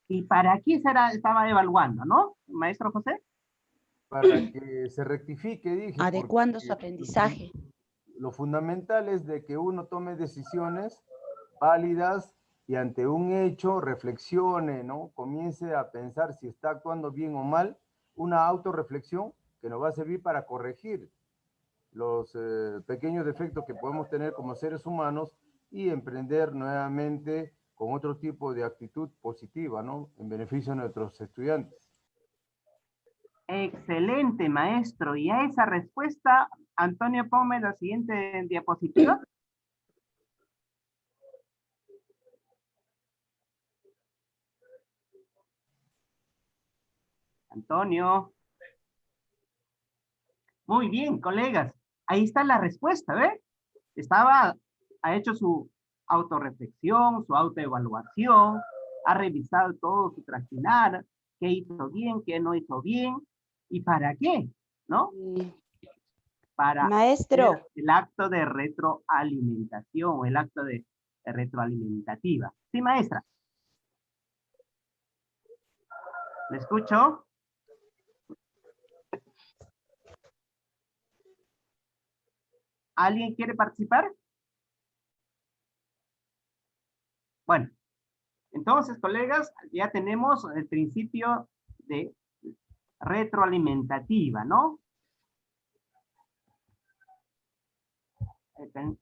Speaker 1: ¿Y para qué estaba evaluando, no, maestro José?
Speaker 4: Para que se rectifique, dije.
Speaker 5: Adecuando su aprendizaje.
Speaker 4: Lo fundamental es de que uno tome decisiones válidas y ante un hecho reflexione, ¿no? Comience a pensar si está actuando bien o mal, una autorreflexión que nos va a servir para corregir los pequeños defectos que podemos tener como seres humanos y emprender nuevamente con otro tipo de actitud positiva, ¿no? En beneficio de nuestros estudiantes.
Speaker 1: Excelente, maestro. Y a esa respuesta, Antonio, ponme la siguiente diapositiva. Antonio. Muy bien, colegas. Ahí está la respuesta, ¿ve? Ha hecho su autorreflexión, su autoevaluación, ha revisado todo su traccionar, qué hizo bien, qué no hizo bien, y para qué, ¿no? Para
Speaker 5: Maestro.
Speaker 1: el acto de retroalimentación o el acto de retroalimentativa. Sí, maestra. ¿Me escucho? ¿Alguien quiere participar? Bueno, entonces, colegas, ya tenemos el principio de retroalimentativa, ¿no?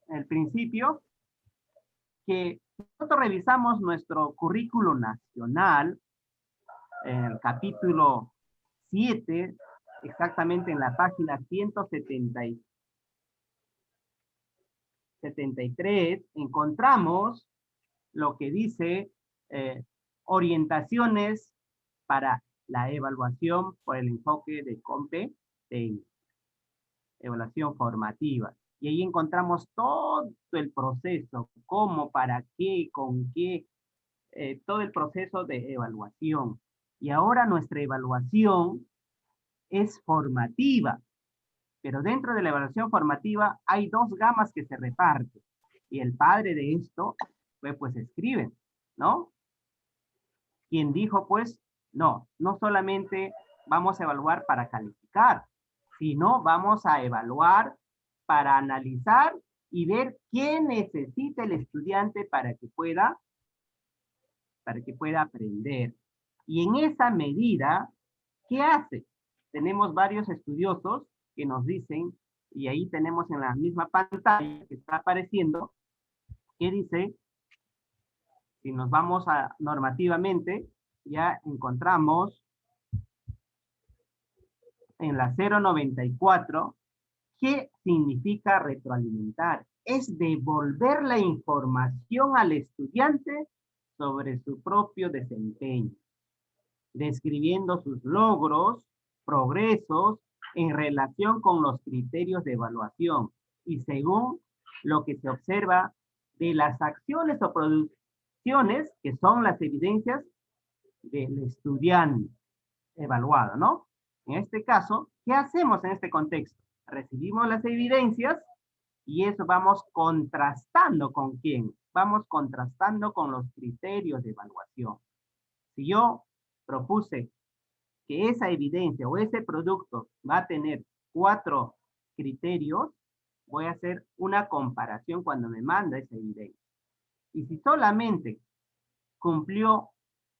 Speaker 1: El principio que nosotros revisamos nuestro currículo nacional, en el capítulo 7, exactamente en la página 173, encontramos lo que dice orientaciones para la evaluación por el enfoque de competencia, evaluación formativa. Y ahí encontramos todo el proceso, cómo, para qué, con qué, todo el proceso de evaluación. Y ahora nuestra evaluación es formativa, pero dentro de la evaluación formativa hay dos gamas que se reparten. Y el padre de esto, pues escriben, ¿no? Quien dijo, pues, no solamente vamos a evaluar para calificar, sino vamos a evaluar para analizar y ver qué necesita el estudiante para que pueda aprender. Y en esa medida, ¿qué hace? Tenemos varios estudiosos que nos dicen, y ahí tenemos en la misma pantalla que está apareciendo, que dice, si nos vamos a normativamente, ya encontramos en la 094, ¿qué significa retroalimentar? Es devolver la información al estudiante sobre su propio desempeño, describiendo sus logros, progresos en relación con los criterios de evaluación y según lo que se observa de las acciones o producciones que son las evidencias del estudiante evaluado, ¿no? En este caso, ¿qué hacemos en este contexto? Recibimos las evidencias y eso vamos contrastando ¿con quién? Vamos contrastando con los criterios de evaluación. Si yo propuse que esa evidencia o ese producto va a tener 4 criterios, voy a hacer una comparación cuando me manda esa evidencia. Y si solamente cumplió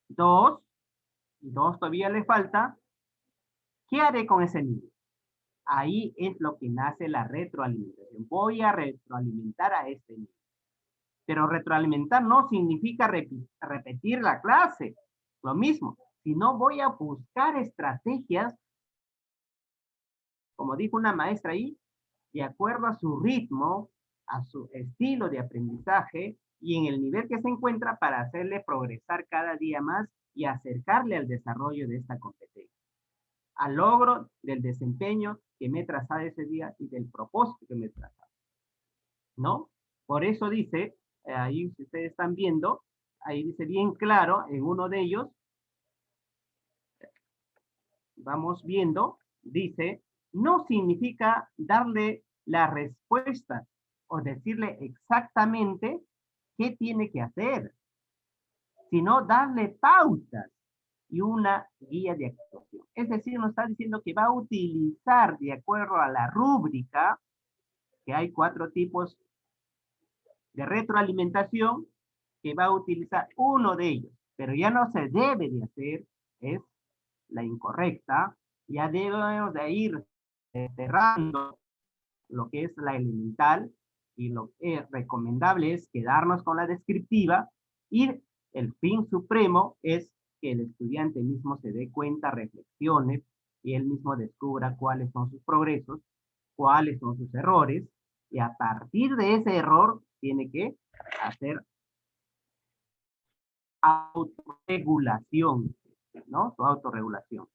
Speaker 1: 2, y 2 todavía le falta, ¿qué haré con ese niño? Ahí es lo que nace la retroalimentación. Voy a retroalimentar a este niño. Pero retroalimentar no significa repetir la clase, lo mismo, sino voy a buscar estrategias, como dijo una maestra ahí, de acuerdo a su ritmo, a su estilo de aprendizaje y en el nivel que se encuentra para hacerle progresar cada día más y acercarle al desarrollo de esta competencia, al logro del desempeño que me he trazado ese día y del propósito que me he trazado, ¿no? Por eso dice, ahí si ustedes están viendo, ahí dice bien claro en uno de ellos, vamos viendo, dice, no significa darle la respuesta o decirle exactamente qué tiene que hacer, sino darle pautas y una guía de actuación. Es decir, nos está diciendo que va a utilizar de acuerdo a la rúbrica, que hay 4 tipos de retroalimentación, que va a utilizar uno de ellos, pero ya no se debe de hacer, es la incorrecta, ya debemos de ir cerrando lo que es la elemental y lo recomendable es quedarnos con la descriptiva y el fin supremo es que el estudiante mismo se dé cuenta, reflexione y él mismo descubra cuáles son sus progresos, cuáles son sus errores y a partir de ese error tiene que hacer autorregulación, ¿no? Su autorregulación.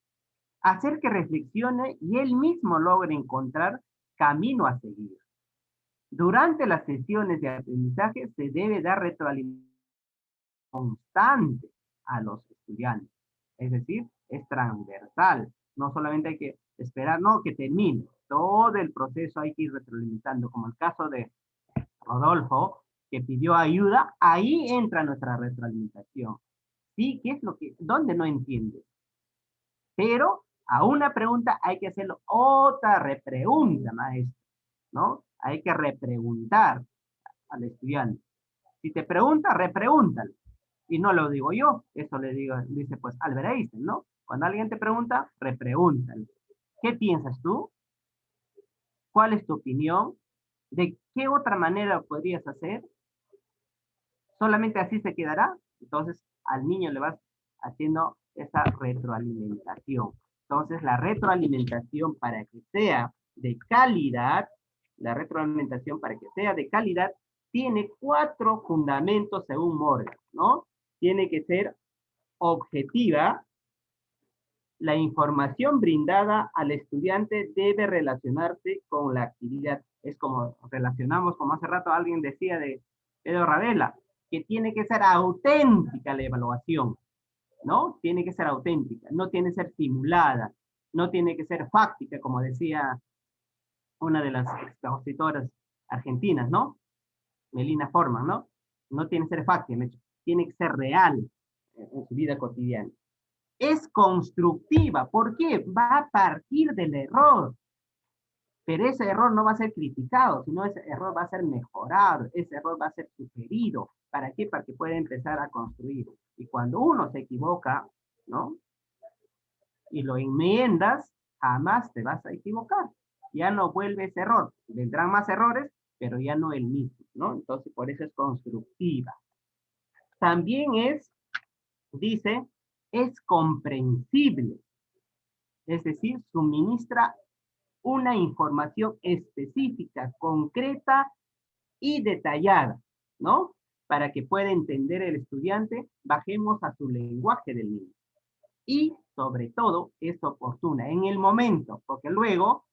Speaker 1: Hacer que reflexione y él mismo logre encontrar camino a seguir. Durante las sesiones de aprendizaje se debe dar retroalimentación constante a los estudiantes. Es decir, es transversal. No solamente hay que esperar, no, que termine. Todo el proceso hay que ir retroalimentando, como el caso de Rodolfo, que pidió ayuda, ahí entra nuestra retroalimentación. ¿Sí? ¿Qué es lo que, dónde no entiende? Pero a una pregunta hay que hacerlo otra repregunta, maestro, ¿no? Hay que repreguntar al estudiante. Si te pregunta, repregúntale. Y no lo digo yo, eso le digo, dice pues Albert Einstein, ¿no? Cuando alguien te pregunta, repregúntale. ¿Qué piensas tú? ¿Cuál es tu opinión? ¿De qué otra manera lo podrías hacer? ¿Solamente así se quedará? Entonces al niño le vas haciendo esa retroalimentación. Entonces la retroalimentación para que sea de calidad, tiene 4 fundamentos según Morgan, ¿no? Tiene que ser objetiva. La información brindada al estudiante debe relacionarse con la actividad. Es como relacionamos, como hace rato alguien decía de Pedro Ravela, que tiene que ser auténtica la evaluación. ¿no? Tiene que ser auténtica, no tiene que ser simulada, no tiene que ser fáctica, como decía una de las expositoras argentinas, ¿no? Melina Forman, ¿no? No tiene que ser fáctica, tiene que ser real en su vida cotidiana. Es constructiva, ¿por qué? Va a partir del error, pero ese error no va a ser criticado, sino ese error va a ser mejorado, ese error va a ser sugerido. ¿Para qué? Para que pueda empezar a construir. Y cuando uno se equivoca, ¿no? Y lo enmiendas, jamás te vas a equivocar. Ya no vuelve ese error. Vendrán más errores, pero ya no el mismo, ¿no? Entonces, por eso es constructiva. También dice, es comprensible. Es decir, suministra una información específica, concreta y detallada, ¿no? Para que pueda entender el estudiante, bajemos a su lenguaje del niño. Y, sobre todo, es oportuna en el momento, porque luego,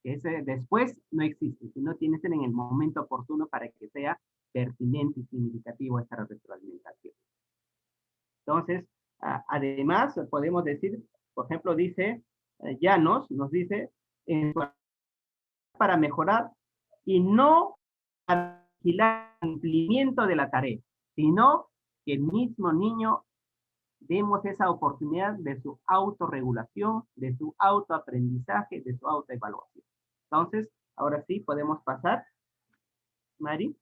Speaker 1: después no existe, sino tiene que ser en el momento oportuno para que sea pertinente y significativo esta retroalimentación. Entonces, además, podemos decir, por ejemplo, dice, Llanos nos dice, para mejorar y no para vigilar el cumplimiento de la tarea, sino que el mismo niño demos esa oportunidad de su autorregulación, de su autoaprendizaje, de su autoevaluación. Entonces, ahora sí podemos pasar. Mari.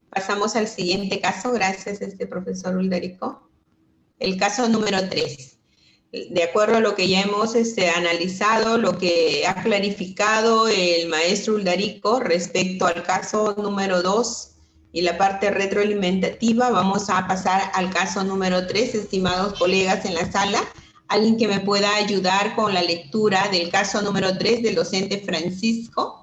Speaker 2: Pasamos al siguiente caso, gracias profesor Uldarico. El caso número 3. De acuerdo a lo que ya hemos analizado, lo que ha clarificado el maestro Uldarico respecto al caso número 2 y la parte retroalimentativa, vamos a pasar al caso número 3, estimados colegas en la sala. ¿Alguien que me pueda ayudar con la lectura del caso número 3 del docente Francisco?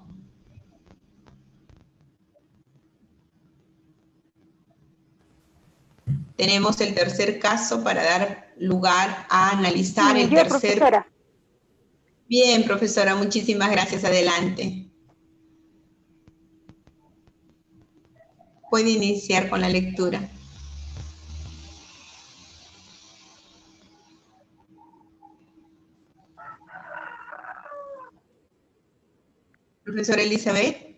Speaker 2: Tenemos el tercer caso para dar lugar a analizar el tercer.
Speaker 9: Profesora.
Speaker 2: Bien, profesora, muchísimas gracias. Adelante. Puede iniciar con la lectura. Profesora Elizabeth.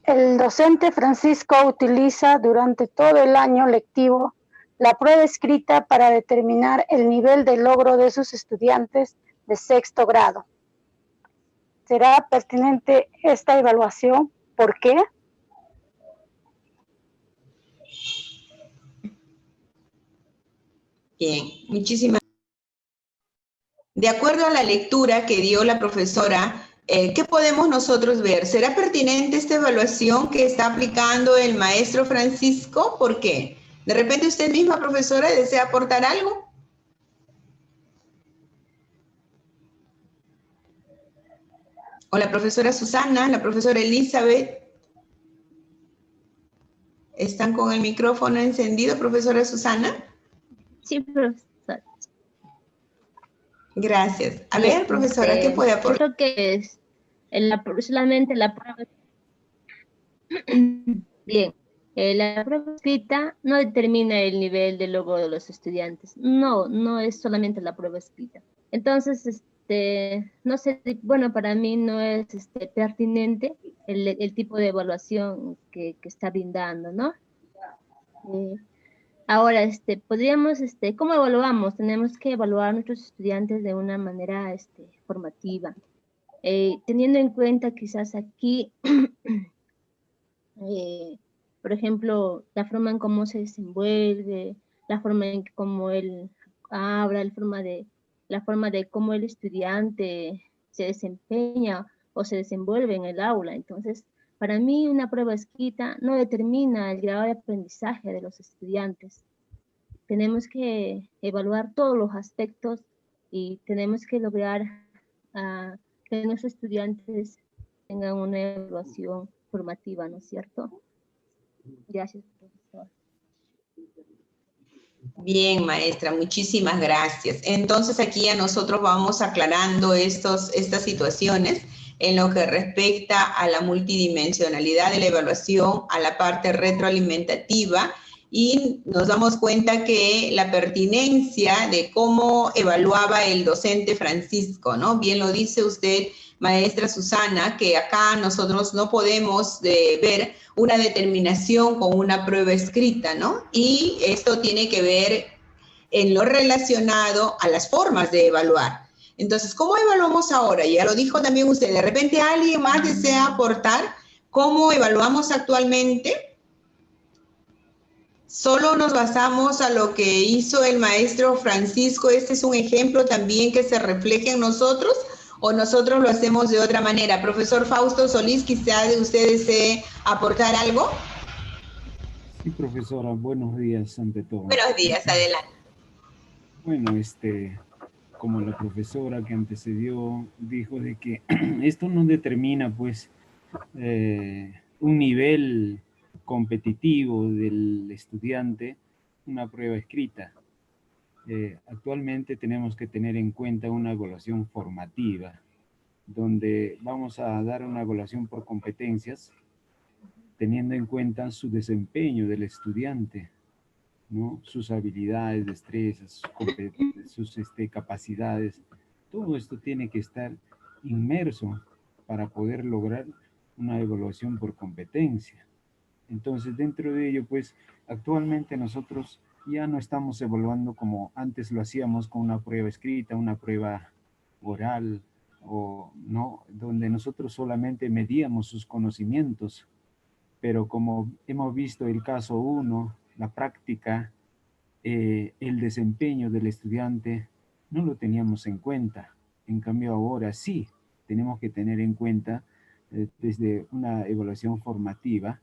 Speaker 9: El docente Francisco utiliza durante todo el año lectivo la prueba escrita para determinar el nivel de logro de sus estudiantes de 6º grado. ¿Será pertinente esta evaluación? ¿Por qué?
Speaker 2: Bien, muchísimas gracias. De acuerdo a la lectura que dio la profesora, ¿qué podemos nosotros ver? ¿Será pertinente esta evaluación que está aplicando el maestro Francisco? ¿Por qué? ¿De repente usted misma, profesora, desea aportar algo? O la profesora Susana, la profesora Elizabeth. ¿Están con el micrófono encendido, profesora Susana?
Speaker 8: Sí, profesora.
Speaker 2: Gracias. A ver, profesora, ¿qué puede aportar?
Speaker 8: Creo que es solamente la prueba. Bien, la prueba escrita no determina el nivel de logro de los estudiantes. No es solamente la prueba escrita. Entonces, no sé, bueno, para mí no es pertinente el tipo de evaluación que está brindando, ¿no? Ahora, podríamos, ¿cómo evaluamos? Tenemos que evaluar a nuestros estudiantes de una manera formativa, teniendo en cuenta quizás aquí, por ejemplo, la forma en cómo se desenvuelve, la forma en cómo él habla, la forma de cómo el estudiante se desempeña o se desenvuelve en el aula. Entonces, para mí una prueba escrita no determina el grado de aprendizaje de los estudiantes. Tenemos que evaluar todos los aspectos y tenemos que lograr que nuestros estudiantes tengan una evaluación formativa, ¿no es cierto? Gracias, profesor.
Speaker 2: Bien, maestra, muchísimas gracias. Entonces aquí ya nosotros vamos aclarando estas situaciones en lo que respecta a la multidimensionalidad de la evaluación, a la parte retroalimentativa, y nos damos cuenta que la pertinencia de cómo evaluaba el docente Francisco, ¿no? Bien lo dice usted, maestra Susana, que acá nosotros no podemos ver una determinación con una prueba escrita, ¿no? Y esto tiene que ver en lo relacionado a las formas de evaluar. Entonces, ¿cómo evaluamos ahora? Ya lo dijo también usted. De repente alguien más desea aportar cómo evaluamos actualmente. Solo nos basamos a lo que hizo el maestro Francisco. Este es un ejemplo también que se refleja en nosotros, o nosotros lo hacemos de otra manera. Profesor Fausto Solís, quizá de usted desee aportar algo.
Speaker 10: Sí, profesora, buenos días ante todo.
Speaker 2: Buenos días, adelante.
Speaker 10: Bueno, como la profesora que antecedió dijo de que esto no determina pues un nivel competitivo del estudiante, una prueba escrita. Actualmente tenemos que tener en cuenta una evaluación formativa, donde vamos a dar una evaluación por competencias, teniendo en cuenta su desempeño del estudiante, ¿no? Sus habilidades, destrezas, sus capacidades. Todo esto tiene que estar inmerso para poder lograr una evaluación por competencia. Entonces, dentro de ello, pues, actualmente nosotros ya no estamos evaluando como antes lo hacíamos con una prueba escrita, una prueba oral, o no, donde nosotros solamente medíamos sus conocimientos. Pero como hemos visto el caso 1, la práctica, el desempeño del estudiante, no lo teníamos en cuenta. En cambio ahora sí, tenemos que tener en cuenta desde una evaluación formativa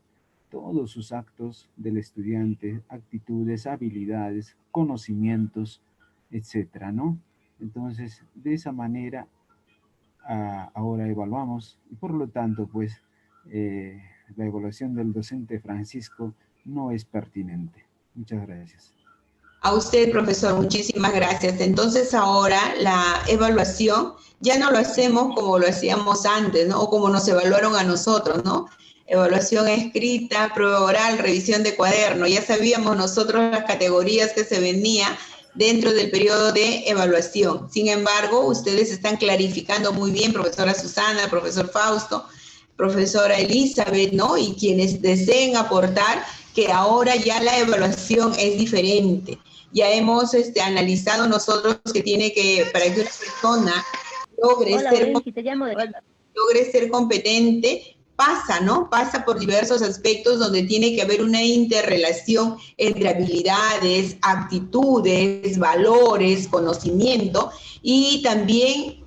Speaker 10: todos sus actos del estudiante, actitudes, habilidades, conocimientos, etcétera, ¿no? Entonces, de esa manera ahora evaluamos, y por lo tanto, pues, la evaluación del docente Francisco no es pertinente. Muchas gracias.
Speaker 2: A usted, profesor, muchísimas gracias. Entonces ahora la evaluación ya no lo hacemos como lo hacíamos antes, ¿no? O como nos evaluaron a nosotros, ¿no? Evaluación escrita, prueba oral, revisión de cuaderno. Ya sabíamos nosotros las categorías que se venía dentro del periodo de evaluación. Sin embargo, ustedes están clarificando muy bien, profesora Susana, profesor Fausto, profesora Elizabeth, ¿no? Y quienes deseen aportar, que ahora ya la evaluación es diferente. Ya hemos analizado nosotros que tiene que, para que una persona logre ser competente, pasa, ¿no? Pasa por diversos aspectos donde tiene que haber una interrelación entre habilidades, actitudes, valores, conocimiento, y también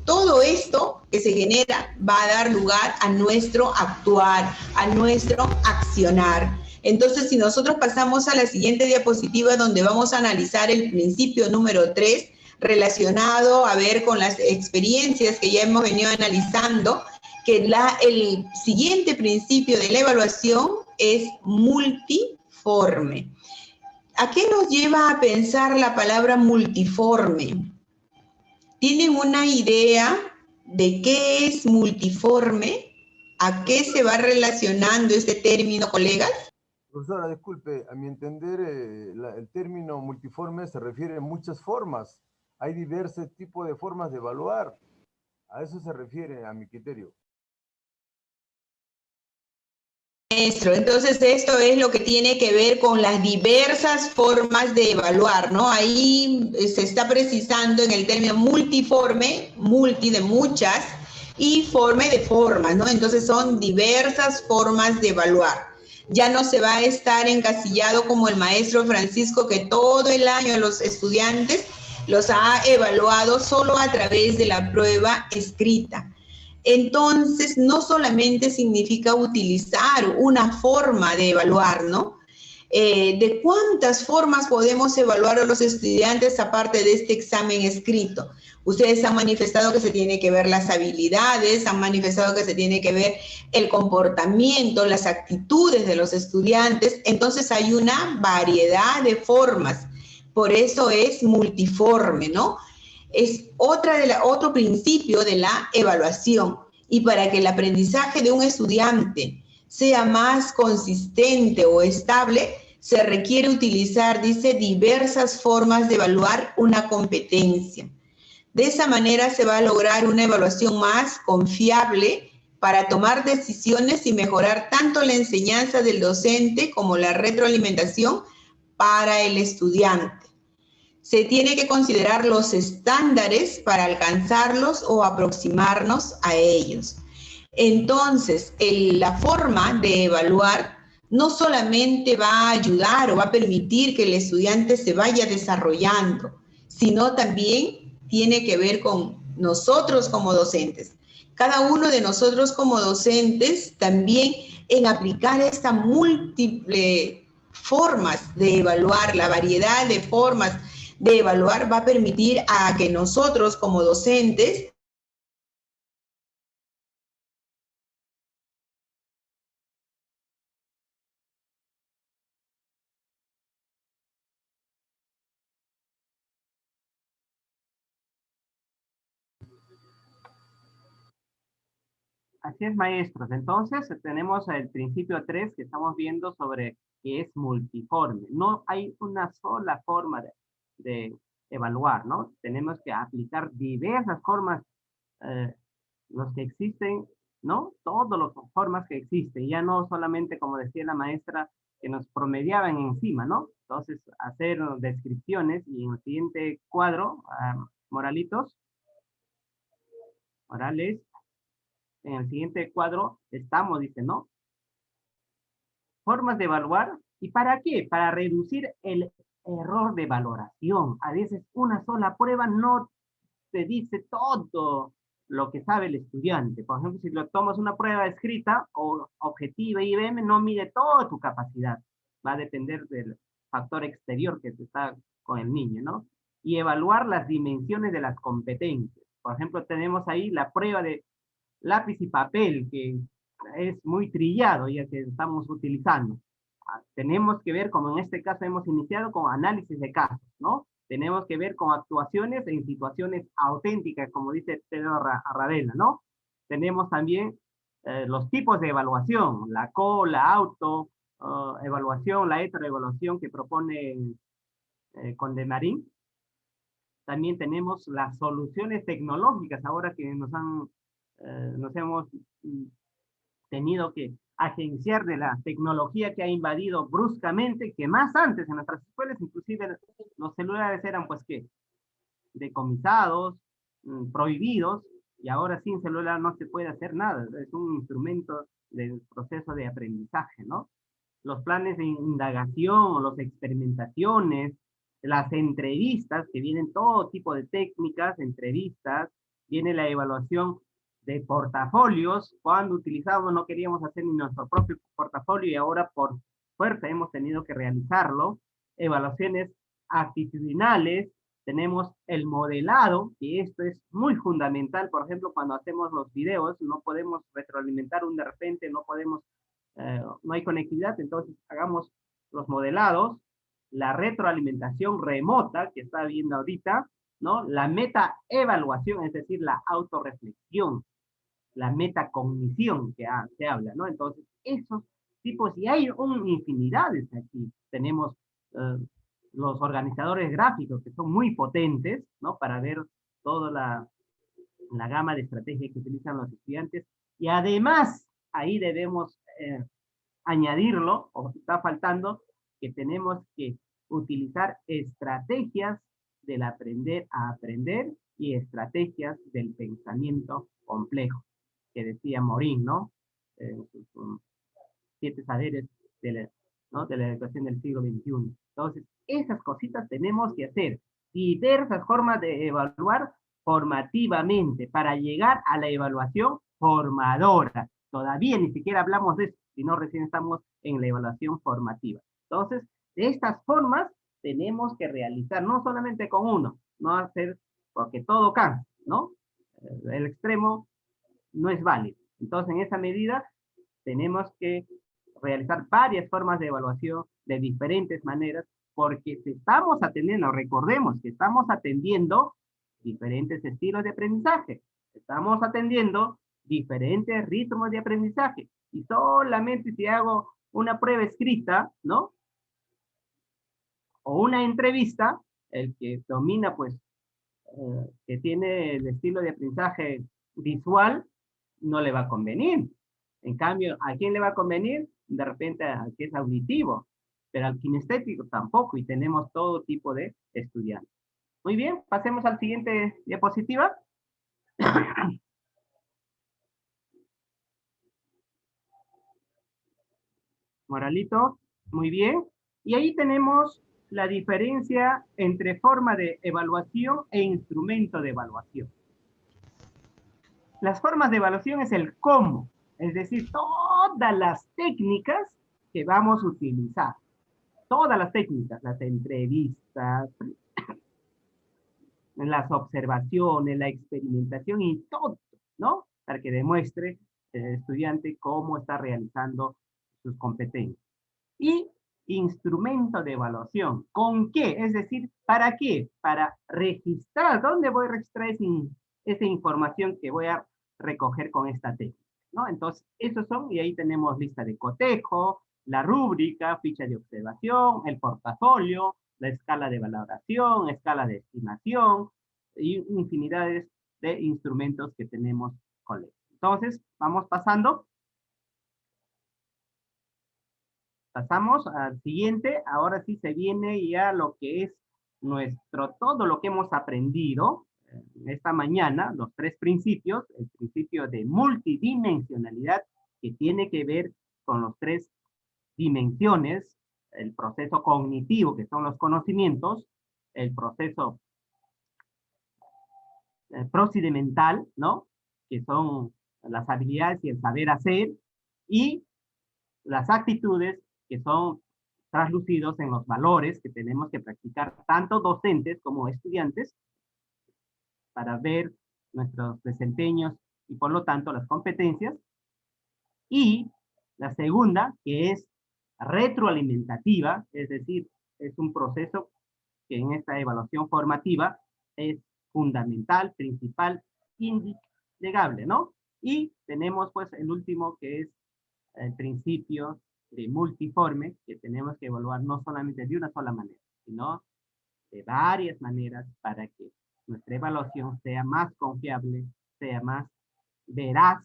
Speaker 2: todo esto que se genera va a dar lugar a nuestro actuar, a nuestro accionar. Entonces, si nosotros pasamos a la siguiente diapositiva, donde vamos a analizar el principio número 3, relacionado a ver con las experiencias que ya hemos venido analizando, que el siguiente principio de la evaluación es multiforme. ¿A qué nos lleva a pensar la palabra multiforme? ¿Tienen una idea de qué es multiforme? ¿A qué se va relacionando este término, colegas?
Speaker 4: Profesora, disculpe, a mi entender, el término multiforme se refiere a muchas formas. Hay diversos tipos de formas de evaluar. A eso se refiere, a mi criterio.
Speaker 2: Maestro, entonces esto es lo que tiene que ver con las diversas formas de evaluar, ¿no? Ahí se está precisando en el término multiforme, multi de muchas, y forme de formas, ¿no? Entonces son diversas formas de evaluar. Ya no se va a estar encasillado como el maestro Francisco, que todo el año a los estudiantes los ha evaluado solo a través de la prueba escrita. Entonces, no solamente significa utilizar una forma de evaluar, ¿no? ¿De cuántas formas podemos evaluar a los estudiantes aparte de este examen escrito? Ustedes han manifestado que se tiene que ver las habilidades, han manifestado que se tiene que ver el comportamiento, las actitudes de los estudiantes. Entonces hay una variedad de formas Por eso es multiforme, ¿no? Es otro principio de la evaluación. Y para que el aprendizaje de un estudiante sea más consistente o estable, se requiere utilizar, dice, diversas formas de evaluar una competencia. De esa manera se va a lograr una evaluación más confiable para tomar decisiones y mejorar tanto la enseñanza del docente como la retroalimentación para el estudiante. Se tiene que considerar los estándares para alcanzarlos o aproximarnos a ellos. Entonces, la forma de evaluar no solamente va a ayudar o va a permitir que el estudiante se vaya desarrollando, sino también tiene que ver con nosotros como docentes. Cada uno de nosotros como docentes también en aplicar esta múltiple formas de evaluar, la variedad de formas de evaluar va a permitir a que nosotros como docentes
Speaker 1: Así es, maestros. Entonces, tenemos el principio 3 que estamos viendo sobre que es multiforme. No hay una sola forma de evaluar, ¿no? Tenemos que aplicar diversas formas, los que existen, ¿no? Todas las formas que existen, ya no solamente, como decía la maestra, que nos promediaban encima, ¿no? Entonces, hacer descripciones y en el siguiente cuadro, Morales, en el siguiente cuadro estamos, dice, ¿no? Formas de evaluar. ¿Y para qué? Para reducir el error de valoración. A veces una sola prueba no te dice todo lo que sabe el estudiante. Por ejemplo, si lo tomas una prueba escrita o objetiva IBM, no mide toda tu capacidad. Va a depender del factor exterior que está con el niño, ¿no? Y evaluar las dimensiones de las competencias. Por ejemplo, tenemos ahí la prueba de lápiz y papel, que es muy trillado ya que estamos utilizando. Tenemos que ver, como en este caso hemos iniciado, con análisis de casos, ¿no? Tenemos que ver con actuaciones en situaciones auténticas, como dice Pedro Radela, ¿no? Tenemos también los tipos de evaluación, la la auto, evaluación, la heteroevaluación que propone Condemarín. También tenemos las soluciones tecnológicas, ahora que nos hemos tenido que agenciar de la tecnología que ha invadido bruscamente, que más antes en nuestras escuelas, inclusive los celulares eran pues que decomisados, prohibidos, y ahora sin celular no se puede hacer nada, es un instrumento del proceso de aprendizaje, ¿no? Los planes de indagación, las experimentaciones, las entrevistas, que vienen todo tipo de técnicas, entrevistas, viene la evaluación de portafolios, cuando utilizábamos no queríamos hacer ni nuestro propio portafolio y ahora por fuerza hemos tenido que realizarlo, evaluaciones actitudinales, tenemos el modelado, y esto es muy fundamental, por ejemplo, cuando hacemos los videos, no podemos retroalimentar de repente, no podemos, no hay conectividad, entonces hagamos los modelados, la retroalimentación remota, que está viendo ahorita, ¿no? La metaevaluación, es decir, la autorreflexión, la metacognición que se habla, ¿no? Entonces, esos tipos, y hay una infinidad de aquí. Tenemos los organizadores gráficos que son muy potentes, ¿no? Para ver toda la gama de estrategias que utilizan los estudiantes. Y además, ahí debemos añadirlo, o está faltando, que tenemos que utilizar estrategias del aprender a aprender y estrategias del pensamiento complejo, que decía Morín, ¿no? Sus 7 saberes ¿no? de la educación del siglo XXI. Entonces, esas cositas tenemos que hacer. Diversas formas de evaluar formativamente para llegar a la evaluación formadora. Todavía ni siquiera hablamos de eso, sino recién estamos en la evaluación formativa. Entonces, de estas formas tenemos que realizar, no solamente con uno, no hacer, porque todo cansa, ¿no? El extremo no es válido. Entonces, en esa medida, tenemos que realizar varias formas de evaluación de diferentes maneras porque estamos atendiendo, recordemos que estamos atendiendo diferentes estilos de aprendizaje, estamos atendiendo diferentes ritmos de aprendizaje, y solamente si hago una prueba escrita, ¿no? O una entrevista, el que domina, pues, que tiene el estilo de aprendizaje visual, no le va a convenir. En cambio, ¿a quién le va a convenir? De repente al que es auditivo, pero al kinestético tampoco, y tenemos todo tipo de estudiantes. Muy bien, pasemos al siguiente diapositiva. Moralito, muy bien. Y ahí tenemos la diferencia entre forma de evaluación e instrumento de evaluación. Las formas de evaluación es el cómo, es decir, todas las técnicas que vamos a utilizar. Todas las técnicas, las entrevistas, las observaciones, la experimentación y todo, ¿no? Para que demuestre el estudiante cómo está realizando sus competencias. Y instrumento de evaluación. ¿Con qué? Es decir, ¿para qué? Para registrar. ¿Dónde voy a registrar esa información que voy a recoger con esta técnica? ¿No? Entonces, esos son, y ahí tenemos lista de cotejo, la rúbrica, ficha de observación, el portafolio, la escala de valoración, escala de estimación, y infinidades de instrumentos que tenemos con él. Entonces, vamos pasando. Pasamos al siguiente. Ahora sí se viene ya lo que es todo lo que hemos aprendido esta mañana, los 3 principios, el principio de multidimensionalidad, que tiene que ver con los 3 dimensiones, el proceso cognitivo, que son los conocimientos, el proceso procedimental, ¿no? Que son las habilidades y el saber hacer, y las actitudes, que son traslucidos en los valores que tenemos que practicar tanto docentes como estudiantes para ver nuestros desempeños y por lo tanto las competencias. Y la segunda, que es retroalimentativa, es decir, es un proceso que en esta evaluación formativa es fundamental, principal, innegable, ¿no? Y tenemos pues el último, que es el principio de multiforme, que tenemos que evaluar no solamente de una sola manera, sino de varias maneras para que nuestra evaluación sea más confiable, sea más veraz,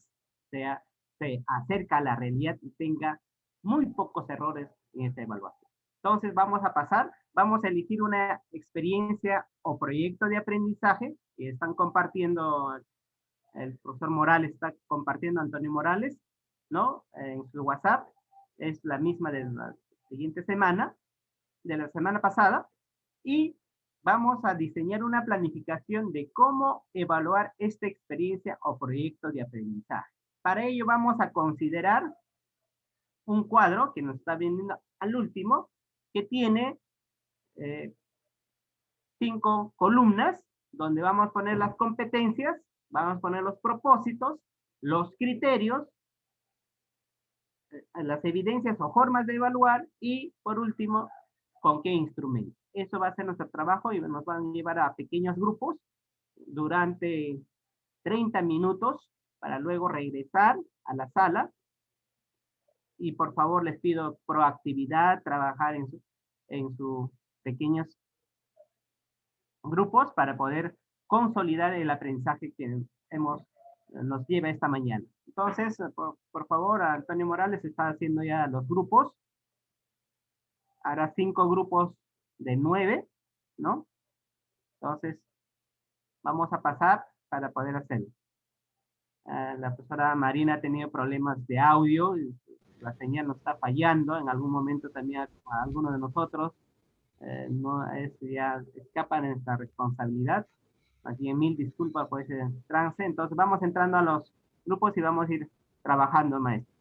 Speaker 1: se acerca a la realidad y tenga muy pocos errores en esta evaluación. Entonces vamos a pasar, vamos a elegir una experiencia o proyecto de aprendizaje que están compartiendo, el profesor Morales está compartiendo, Antonio Morales, ¿no? En su WhatsApp, es la misma de la siguiente semana, de la semana pasada, y vamos a diseñar una planificación de cómo evaluar esta experiencia o proyecto de aprendizaje. Para ello vamos a considerar un cuadro que nos está viendo al último, que tiene 5 columnas, donde vamos a poner las competencias, vamos a poner los propósitos, los criterios, las evidencias o formas de evaluar, y por último, con qué instrumento. Eso va a ser nuestro trabajo y nos van a llevar a pequeños grupos durante 30 minutos para luego regresar a la sala. Y por favor les pido proactividad, trabajar en sus pequeños grupos para poder consolidar el aprendizaje que nos lleva esta mañana. Entonces, por favor, Antonio Morales está haciendo ya los grupos. Hará 5 grupos de 9, ¿no? Entonces, vamos a pasar para poder hacerlo. La profesora Marina ha tenido problemas de audio, la señal nos está fallando, en algún momento también a alguno de nosotros ya escapa de nuestra responsabilidad. Así que 1000 disculpas por ese trance. Entonces vamos entrando a los grupos y vamos a ir trabajando, maestro.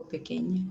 Speaker 2: Pequeña.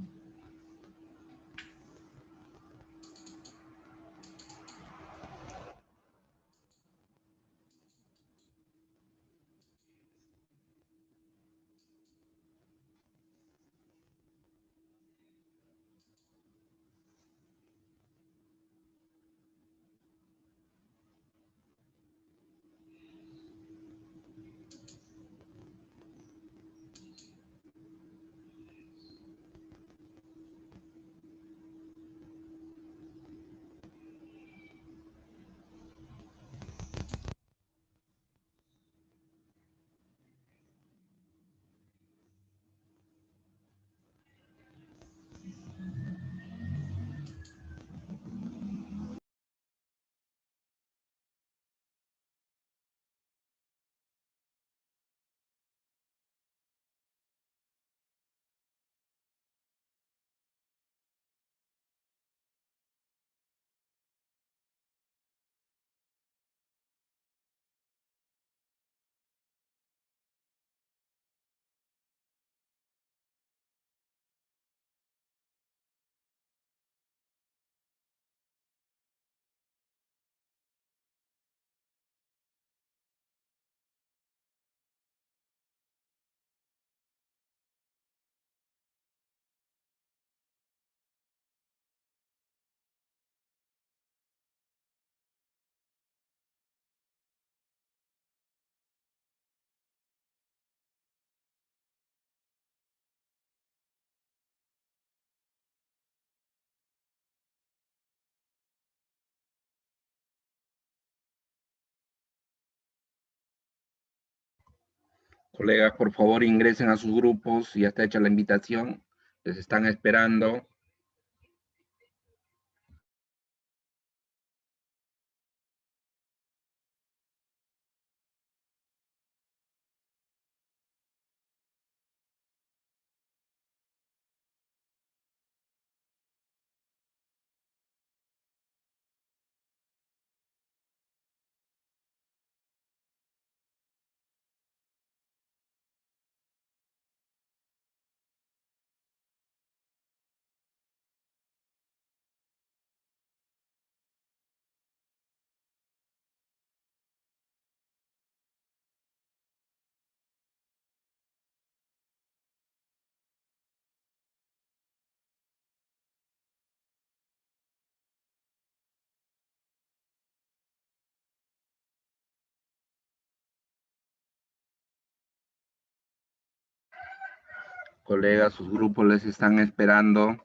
Speaker 11: Colegas, por favor ingresen a sus grupos, ya está hecha la invitación, les están esperando. Colegas, sus grupos les están esperando.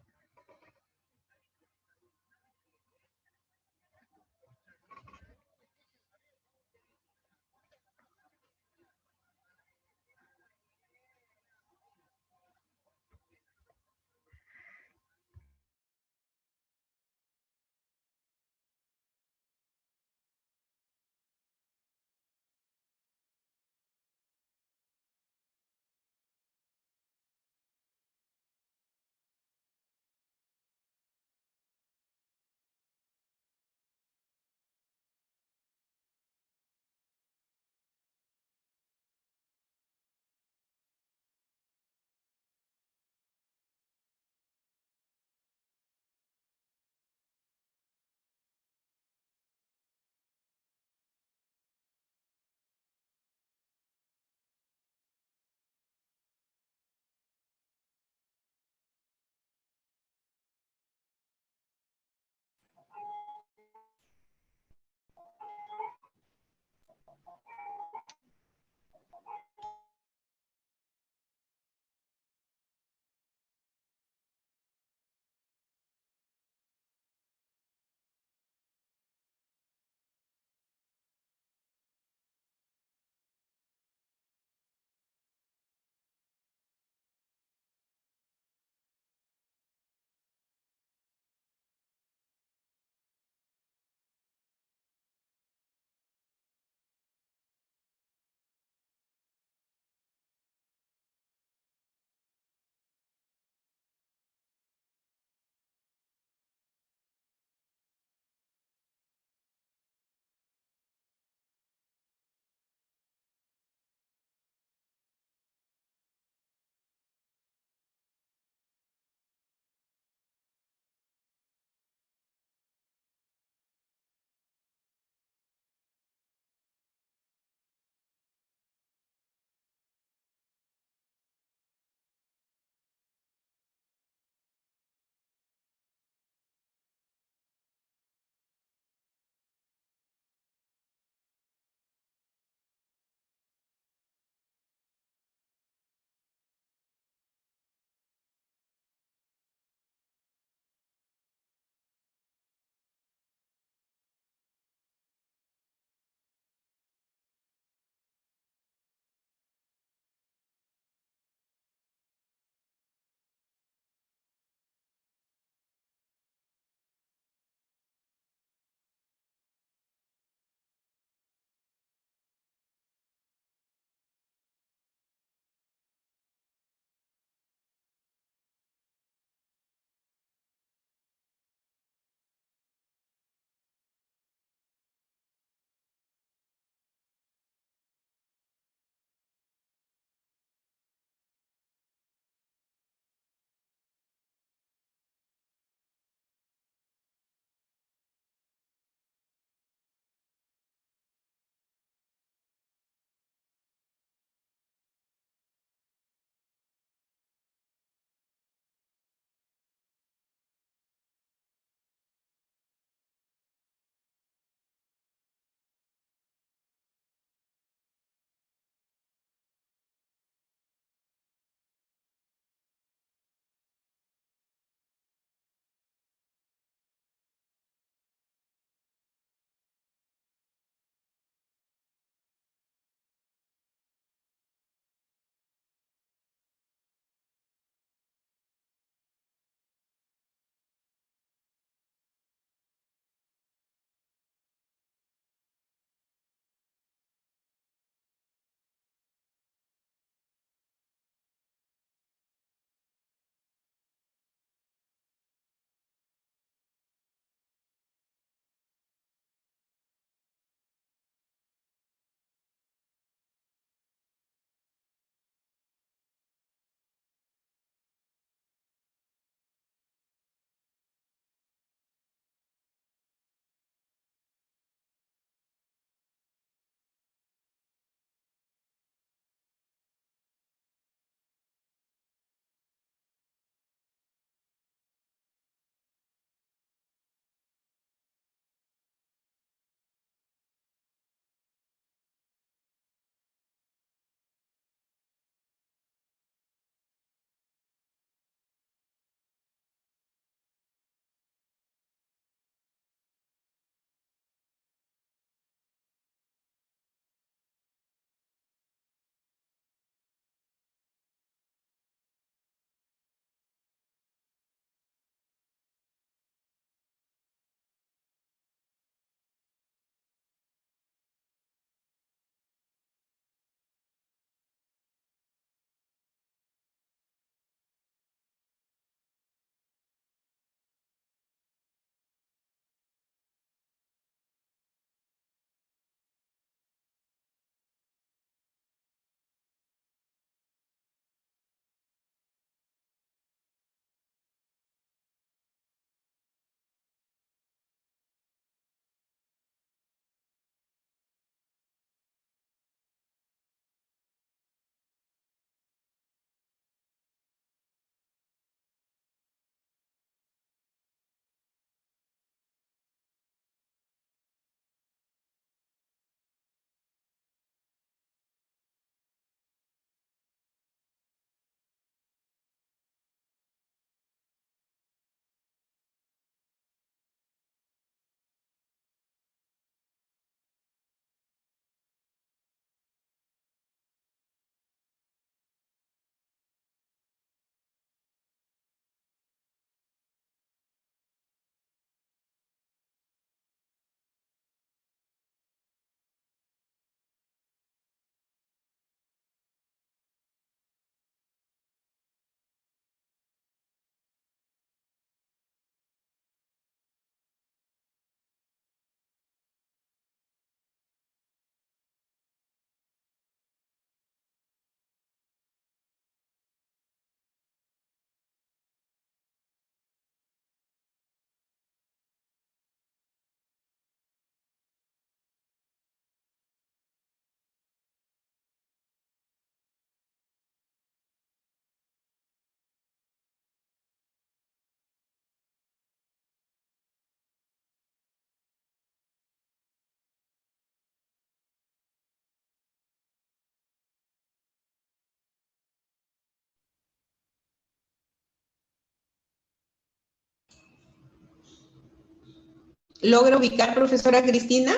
Speaker 2: logra ubicar, profesora Cristina?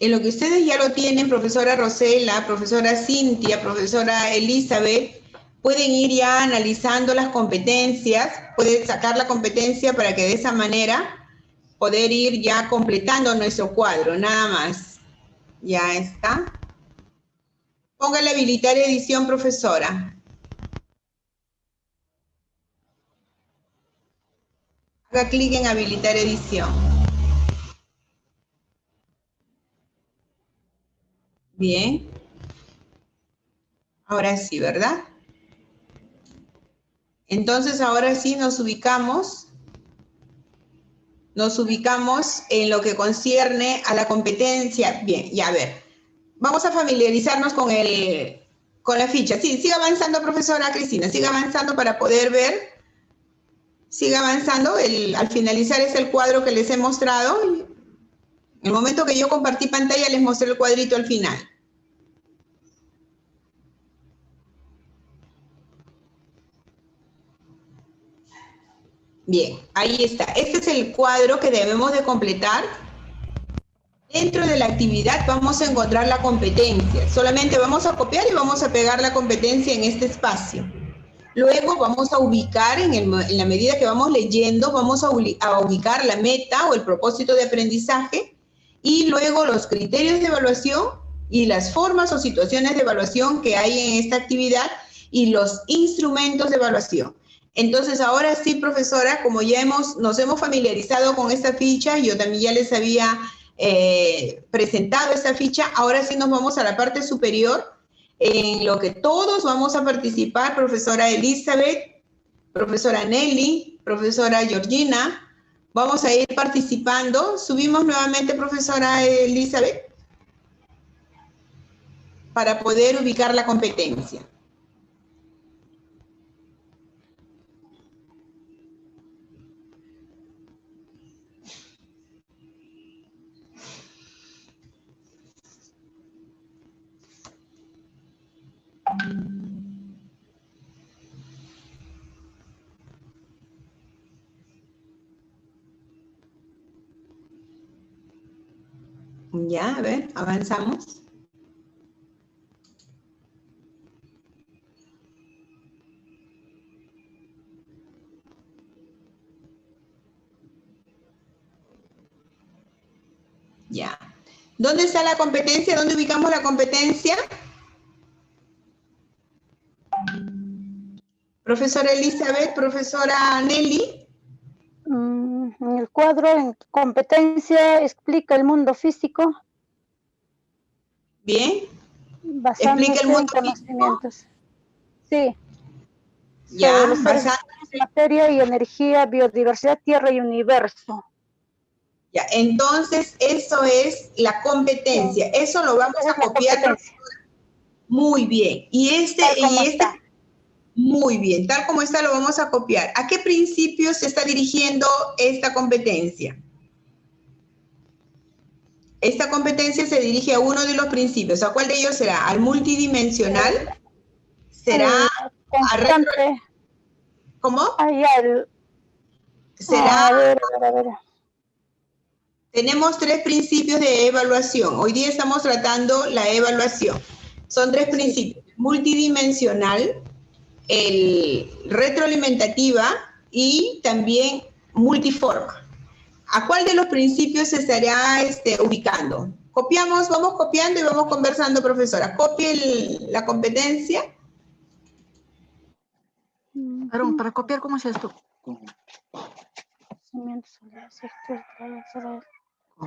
Speaker 2: En lo que ustedes ya lo tienen, profesora Rosela, profesora Cintia, profesora Elizabeth, pueden ir ya analizando las competencias, pueden sacar la competencia para que de esa manera poder ir ya completando nuestro cuadro, nada más. Ya está. Póngale habilitar edición, profesora. Haga clic en habilitar edición. Bien. Ahora sí, ¿verdad? Entonces ahora sí nos ubicamos en lo que concierne a la competencia. Bien, ya a ver. Vamos a familiarizarnos con la ficha. Sí, siga avanzando, profesora Cristina, siga avanzando para poder ver. Siga avanzando. Al finalizar es el cuadro que les he mostrado. En el momento que yo compartí pantalla les mostré el cuadrito al final. Bien, ahí está. Este es el cuadro que debemos de completar. Dentro de la actividad vamos a encontrar la competencia. Solamente vamos a copiar y vamos a pegar la competencia en este espacio. Luego vamos a ubicar, en la medida que vamos leyendo, vamos a ubicar la meta o el propósito de aprendizaje y luego los criterios de evaluación y las formas o situaciones de evaluación que hay en esta actividad y los instrumentos de evaluación. Entonces, ahora sí, profesora, como ya nos hemos familiarizado con esta ficha, yo también ya les había presentado esta ficha, ahora sí nos vamos a la parte superior, en lo que todos vamos a participar, profesora Elizabeth, profesora Nelly, profesora Georgina, vamos a ir participando. Subimos nuevamente, profesora Elizabeth, para poder ubicar la competencia. Ya, a ver, avanzamos. Ya. ¿Dónde está la competencia? ¿Dónde ubicamos la competencia? Profesora Elizabeth, profesora Nelly.
Speaker 9: En el cuadro en competencia explica el mundo físico.
Speaker 2: Bien.
Speaker 9: Basándose
Speaker 2: ¿Explica el mundo
Speaker 9: en conocimientos. Sí.
Speaker 2: Ya,
Speaker 9: Sobre los seres humanos, materia y energía, biodiversidad, tierra y universo.
Speaker 2: Ya, entonces eso es la competencia. Eso lo vamos a copiar. Muy bien. Muy bien, tal como está lo vamos a copiar. ¿A qué principio se está dirigiendo esta competencia? Esta competencia se dirige a uno de los principios. ¿A cuál de ellos será? ¿Al multidimensional? ¿Será a retro... ¿Cómo? Será...
Speaker 9: A ver.
Speaker 2: Tenemos 3 principios de evaluación. Hoy día estamos tratando la evaluación. Son 3 principios. Multidimensional, el retroalimentativa y también multiforma. ¿A cuál de los principios se estará ubicando? Copiamos, vamos copiando y vamos conversando, profesora. Copie la competencia.
Speaker 12: Aaron, para copiar, ¿cómo es esto?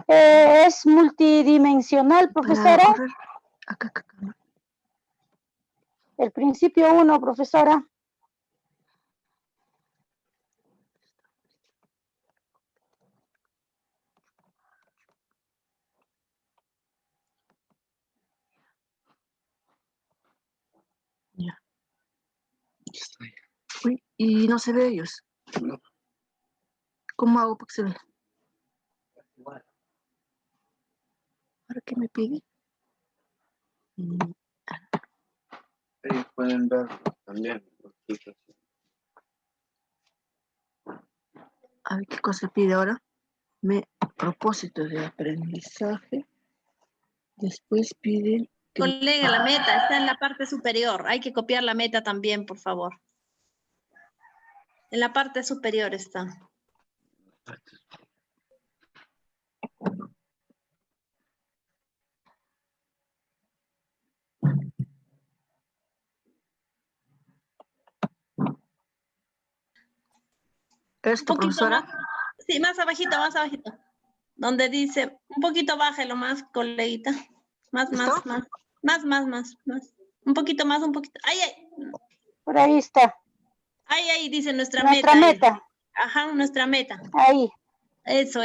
Speaker 9: Es multidimensional, profesora.
Speaker 12: Acá.
Speaker 9: El principio 1, profesora.
Speaker 12: Ya. Uy, y no se ve ellos. ¿Cómo hago para que se vea? ¿Ahora qué me pide?
Speaker 13: Ellos pueden ver también.
Speaker 12: A ver, ¿qué cosa pide ahora? Propósito de aprendizaje. Después piden...
Speaker 13: Colega, la meta está en la parte superior. Hay que copiar la meta también, por favor. En la parte superior está.
Speaker 12: ¿Esto, profesora?
Speaker 13: Sí, más abajito, más abajito. Donde dice, un poquito bájelo más, coleguita. Más. Un poquito más, un poquito. Ahí.
Speaker 9: Por ahí está.
Speaker 13: Ahí dice nuestra
Speaker 9: Nuestra meta.
Speaker 13: Ajá, nuestra meta.
Speaker 9: Ahí.
Speaker 13: Eso.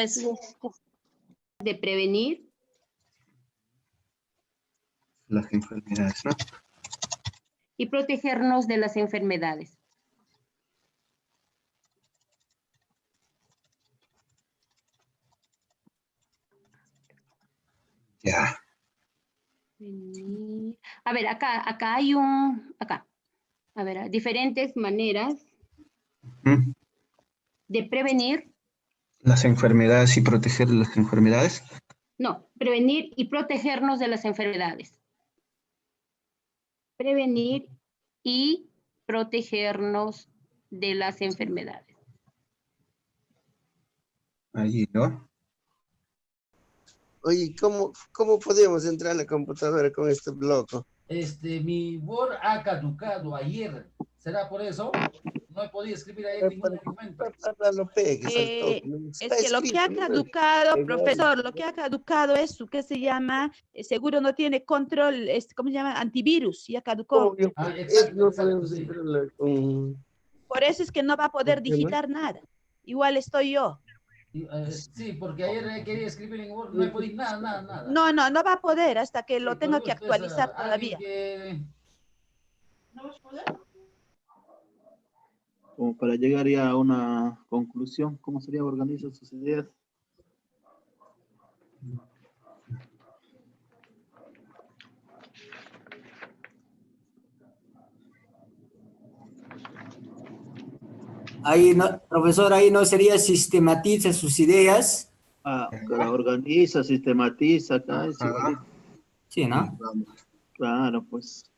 Speaker 6: De prevenir
Speaker 14: las enfermedades, ¿no?
Speaker 6: y protegernos de las enfermedades.
Speaker 14: Ya.
Speaker 6: A ver, acá hay a ver, diferentes maneras de prevenir.
Speaker 14: Las enfermedades y proteger las enfermedades.
Speaker 6: No, prevenir y protegernos de las enfermedades. Prevenir y protegernos de las enfermedades.
Speaker 14: Allí, ¿no?
Speaker 15: Oye, ¿cómo podemos entrar a la computadora con este bloco?
Speaker 16: Mi Word ha caducado ayer. ¿Será por eso? No he podido escribir ayer ningún documento.
Speaker 15: Lo pegues al toque.
Speaker 5: Es que lo que ha caducado, profesor, lo que ha caducado es su, ¿qué se llama? Seguro no tiene control, ¿cómo se llama? Antivirus, ya caducó.
Speaker 16: Exacto, sí.
Speaker 5: Por eso es que no va a poder digitar nada. Igual estoy yo.
Speaker 16: Sí, porque ayer quería escribir en Word, no he podido nada.
Speaker 5: No va a poder hasta que lo tenga que actualizar todavía.
Speaker 16: ¿No vas a poder?
Speaker 3: Como para llegar ya a una conclusión, ¿cómo sería organizar sus ideas?
Speaker 17: Ahí no, profesor, ahí no sería sistematiza sus ideas.
Speaker 3: Organiza, sistematiza, acá es igualito.
Speaker 17: Sí, ¿no?
Speaker 3: Claro, pues.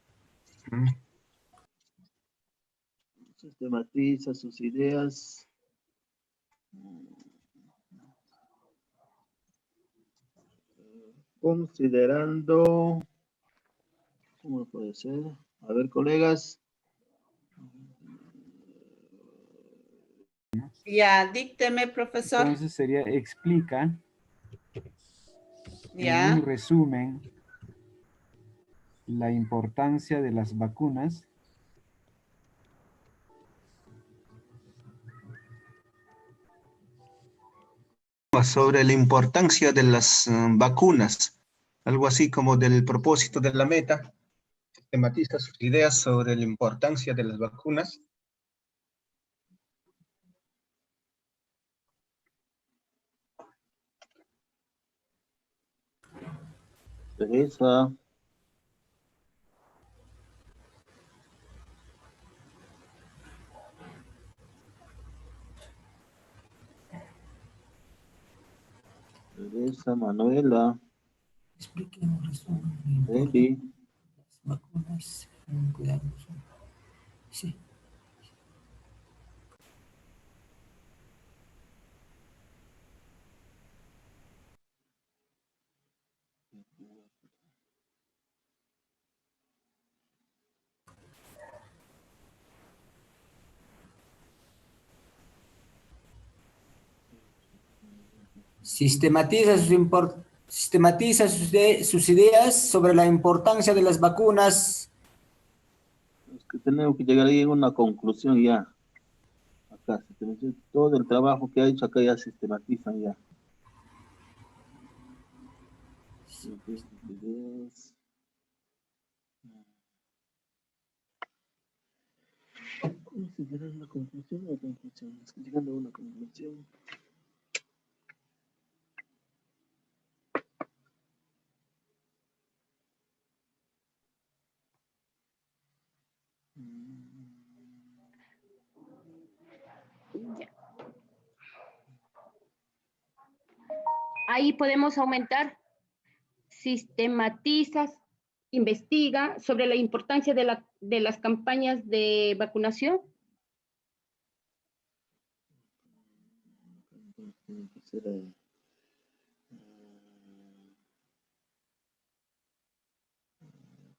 Speaker 3: Sistematiza sus ideas. Considerando, ¿cómo puede ser? A ver, colegas.
Speaker 2: Ya, dícteme, profesor.
Speaker 10: Entonces sería explica
Speaker 2: Ya.
Speaker 10: en un resumen la importancia de las vacunas
Speaker 14: sobre la importancia de las vacunas, algo así como del propósito de la meta. Sistematiza sus ideas sobre la importancia de las vacunas.
Speaker 3: Teresa. Teresa, Manuela. Eli.
Speaker 17: Vacunas, cuidado. Sí. Sistematiza sus ideas sobre la importancia de las vacunas.
Speaker 3: Es que tenemos que llegar ahí a una conclusión ya. Acá, todo el trabajo que ha hecho acá ya sistematizan ya. ¿Considerar una conclusión o conclusión? Es que llegando a una conclusión.
Speaker 6: ahí podemos aumentar, sistematizas, investiga sobre la importancia de las campañas de vacunación.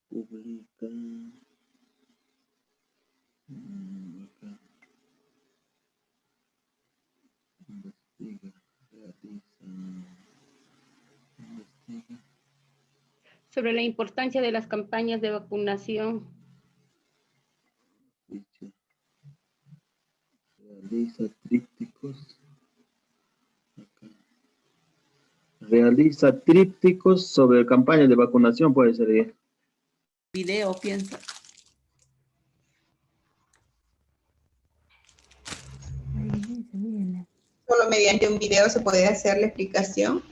Speaker 3: Publica. Investiga, realiza, investiga.
Speaker 6: Sobre la importancia de las campañas de vacunación.
Speaker 3: Realiza trípticos. Realiza trípticos sobre campañas de vacunación, puede ser.
Speaker 2: Video, piensa. Solo mediante un video se puede hacer la explicación.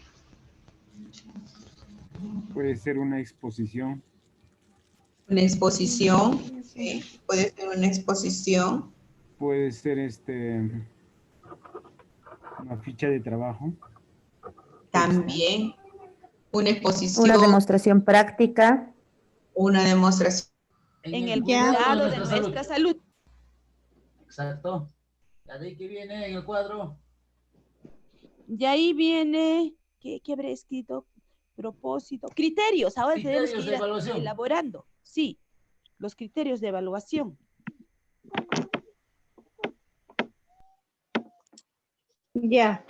Speaker 10: Puede ser una exposición.
Speaker 2: Una exposición, sí, puede ser una exposición.
Speaker 10: Puede ser una ficha de trabajo.
Speaker 2: También una exposición.
Speaker 18: Una demostración práctica.
Speaker 2: Una demostración.
Speaker 5: En el cuidado de nuestra salud.
Speaker 16: Exacto. ¿De ahí que viene en el cuadro?
Speaker 5: Y ahí viene, ¿qué habré escrito? Propósito, criterios. Ahora tenemos que ir elaborando. Sí, los criterios de evaluación.
Speaker 13: Ya.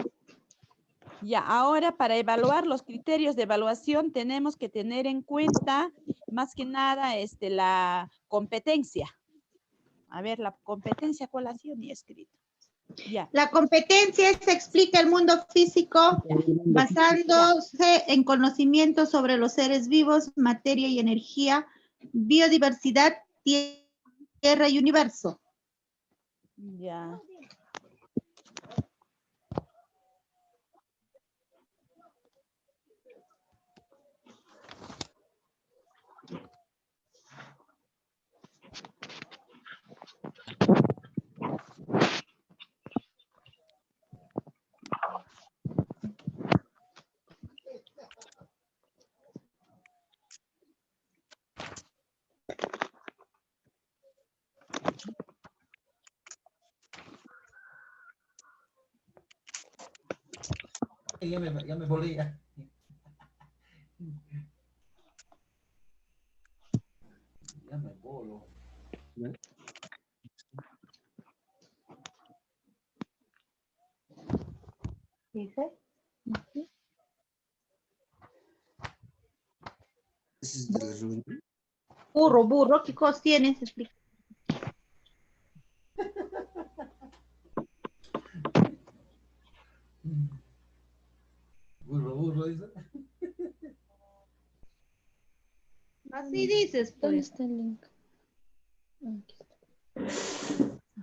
Speaker 5: Ya, ahora para evaluar los criterios de evaluación tenemos que tener en cuenta más que nada la competencia. A ver, la competencia, ¿cuál ha sido mi escrito? Ya.
Speaker 13: La competencia se explica el mundo físico basándose en conocimientos sobre los seres vivos, materia y energía, biodiversidad, tierra y universo.
Speaker 5: Ya.
Speaker 16: Ya me volía. Ya me volo.
Speaker 13: ¿Dice? Burro, ¿qué cosas tienes? Explica.
Speaker 16: Burro, dice.
Speaker 13: Así dices, pues.
Speaker 8: ¿Dónde está el link?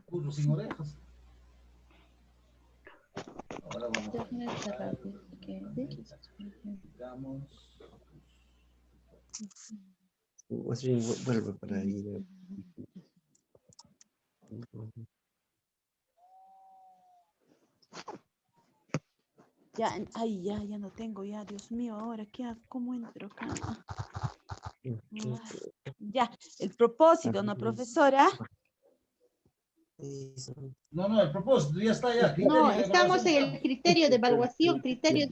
Speaker 16: Burro sin orejas. Ahora vamos a digamos.
Speaker 15: Vuelve para ahí.
Speaker 5: Ya, ay, ya no tengo, ya, Dios mío, ahora, ¿cómo entro acá? Ya, el propósito, ¿no, profesora?
Speaker 16: No, el propósito ya está ya.
Speaker 13: No, estamos en el criterio de evaluación, criterio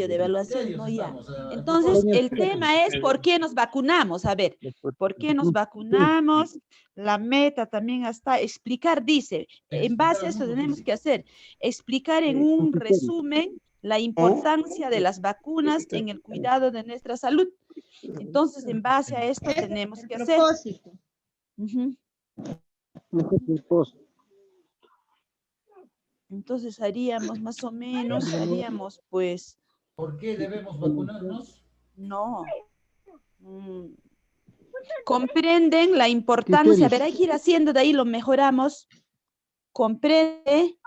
Speaker 5: de evaluación, no ya. Entonces, el tema es ¿por qué nos vacunamos? A ver, ¿por qué nos vacunamos? La meta también está, explicar, dice, en base a eso tenemos que hacer, explicar en un resumen la importancia de las vacunas en el cuidado de nuestra salud. Entonces, en base a esto tenemos que hacer. Entonces haríamos más o menos, pues...
Speaker 16: ¿Por qué debemos vacunarnos?
Speaker 5: No. Comprenden la importancia, a ver, hay que ir haciendo, de ahí lo mejoramos. Comprende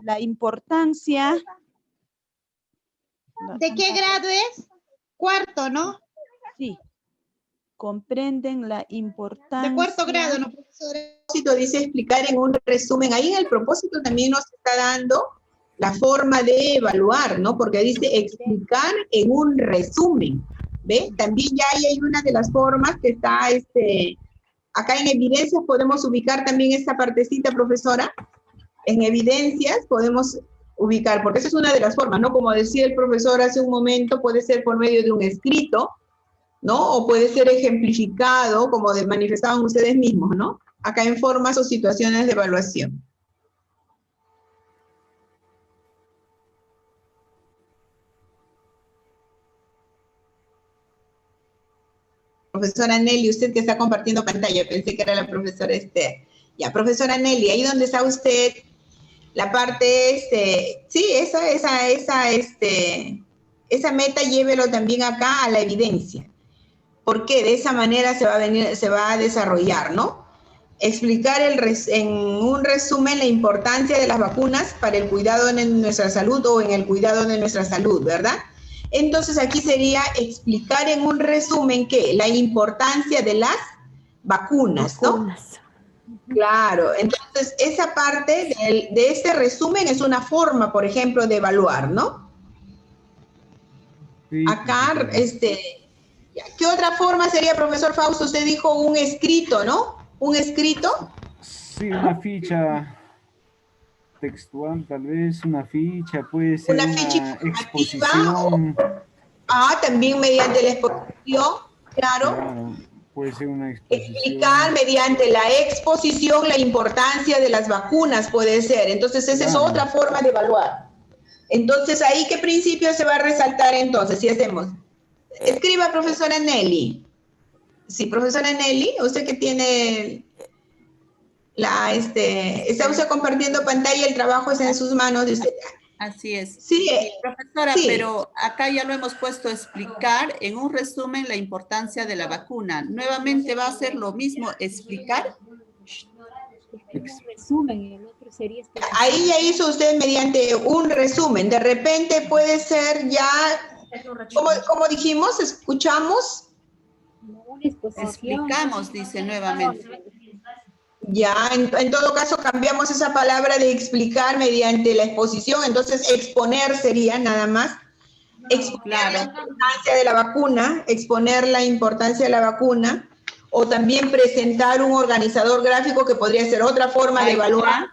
Speaker 5: la importancia...
Speaker 13: ¿De qué grado es? Cuarto, ¿no?
Speaker 5: Sí. Comprenden la importancia...
Speaker 13: De cuarto grado, ¿no, profesora?
Speaker 2: Dice explicar en un resumen. Ahí en el propósito también nos está dando la forma de evaluar, ¿no? Porque dice explicar en un resumen, ¿ve? También ya ahí hay una de las formas que está, acá en evidencias podemos ubicar también esta partecita, profesora. En evidencias podemos ubicar, porque esa es una de las formas, ¿no? Como decía el profesor hace un momento, puede ser por medio de un escrito, ¿no? O puede ser ejemplificado, como manifestaban ustedes mismos, ¿no? Acá en formas o situaciones de evaluación. Profesora Nelly, usted que está compartiendo pantalla, pensé que era la profesora Esther. Ya, profesora Nelly, ahí donde está usted, la parte, sí, esa meta llévelo también acá a la evidencia. Porque de esa manera se va a desarrollar, ¿no? Explicar en un resumen la importancia de las vacunas para el cuidado de nuestra salud o en el cuidado de nuestra salud, ¿verdad? Entonces aquí sería explicar en un resumen ¿qué? La importancia de las vacunas, ¿no? Claro, entonces esa parte de este resumen es una forma, por ejemplo, de evaluar, ¿no?
Speaker 10: Sí,
Speaker 2: acá, ¿qué otra forma sería, profesor Fausto? Usted dijo un escrito, ¿no? ¿Un escrito?
Speaker 10: Sí, una ficha textual, tal vez, una ficha, puede ser una exposición.
Speaker 2: También mediante la exposición, claro.
Speaker 10: Claro, puede ser una exposición.
Speaker 2: Explicar mediante la exposición la importancia de las vacunas, puede ser. Entonces, esa es otra forma de evaluar. Entonces, ahí, ¿qué principio se va a resaltar entonces? Si hacemos. Escriba, profesora Nelly. Sí, profesora Nelly, usted que tiene está usted compartiendo pantalla, el trabajo está en sus manos de usted.
Speaker 19: Así es.
Speaker 2: Sí,
Speaker 19: profesora,
Speaker 2: sí.
Speaker 19: pero acá ya lo hemos puesto a explicar en un resumen la importancia de la vacuna. Nuevamente va a ser lo mismo, explicar.
Speaker 2: Ahí ya hizo usted mediante un resumen. De repente puede ser ya, como dijimos, escuchamos.
Speaker 19: Explicamos, dice nuevamente.
Speaker 2: Ya, en todo caso cambiamos esa palabra de explicar mediante la exposición, entonces exponer sería nada más. Exponer la importancia de la vacuna, exponer la importancia de la vacuna, o también presentar un organizador gráfico que podría ser otra forma de evaluar.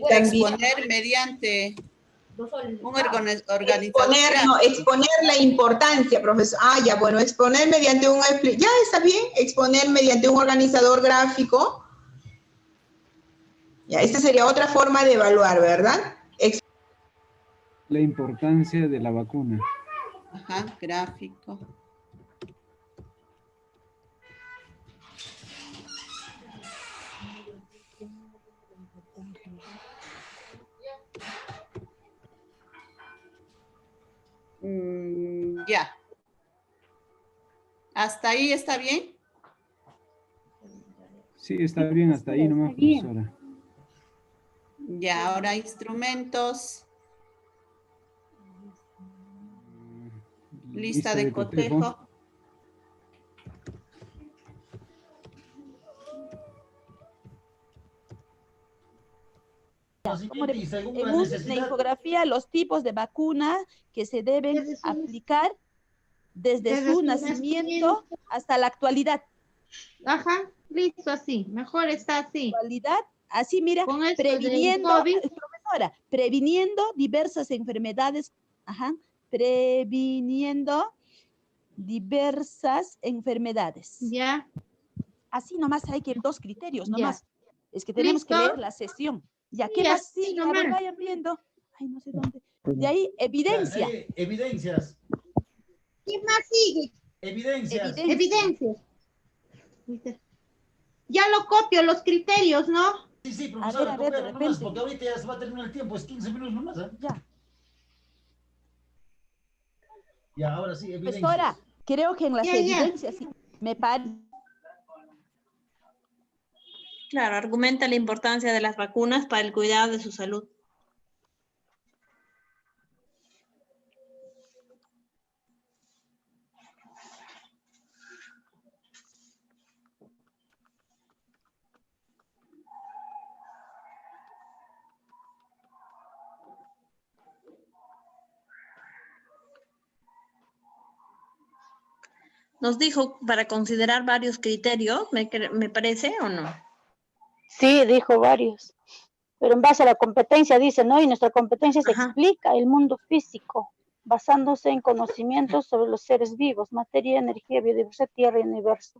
Speaker 19: Exponer mediante un organizador.
Speaker 2: Exponer la importancia, profesor. Ya, bueno, exponer mediante ya está bien, exponer mediante un organizador gráfico. Ya, esta sería otra forma de evaluar, ¿verdad?
Speaker 10: La importancia de la vacuna.
Speaker 19: Ajá, gráfico. Ya. ¿Hasta ahí está bien?
Speaker 10: Sí, está bien, hasta ahí nomás, profesora.
Speaker 19: Ya, ahora instrumentos. Lista de cotejo.
Speaker 5: En la infografía, los tipos de vacuna que se deben aplicar desde su nacimiento hasta la actualidad.
Speaker 13: Ajá, listo, así. Mejor está así.
Speaker 5: Actualidad, así mira, previniendo, profesora, previniendo diversas enfermedades. Ajá, previniendo diversas enfermedades.
Speaker 13: Ya.
Speaker 5: Así nomás hay que 2 criterios, nomás. Ya. Es que tenemos que leer la sesión. Ya, ¿qué más sigue? A ver, vayan viendo. Ay, no sé dónde. De ahí, evidencia.
Speaker 16: Evidencias.
Speaker 13: ¿Qué más sigue?
Speaker 16: Evidencias.
Speaker 13: Evidencias. Ya lo copio, los criterios, ¿no?
Speaker 16: Sí, profesora, copialo nomás, porque ahorita ya se va a terminar el tiempo, es 15 minutos nomás, ¿eh?
Speaker 5: Ya.
Speaker 16: Ya, ahora sí, evidencias.
Speaker 5: Profesora, creo que en las evidencias sí, me parece.
Speaker 20: Claro, argumenta la importancia de las vacunas para el cuidado de su salud. nos dijo para considerar varios criterios, me parece, ¿o no?
Speaker 9: Sí, dijo varios. Pero en base a la competencia, dice, ¿no? Y nuestra competencia se explica el mundo físico, basándose en conocimientos sobre los seres vivos, materia, energía, biodiversidad, tierra y universo.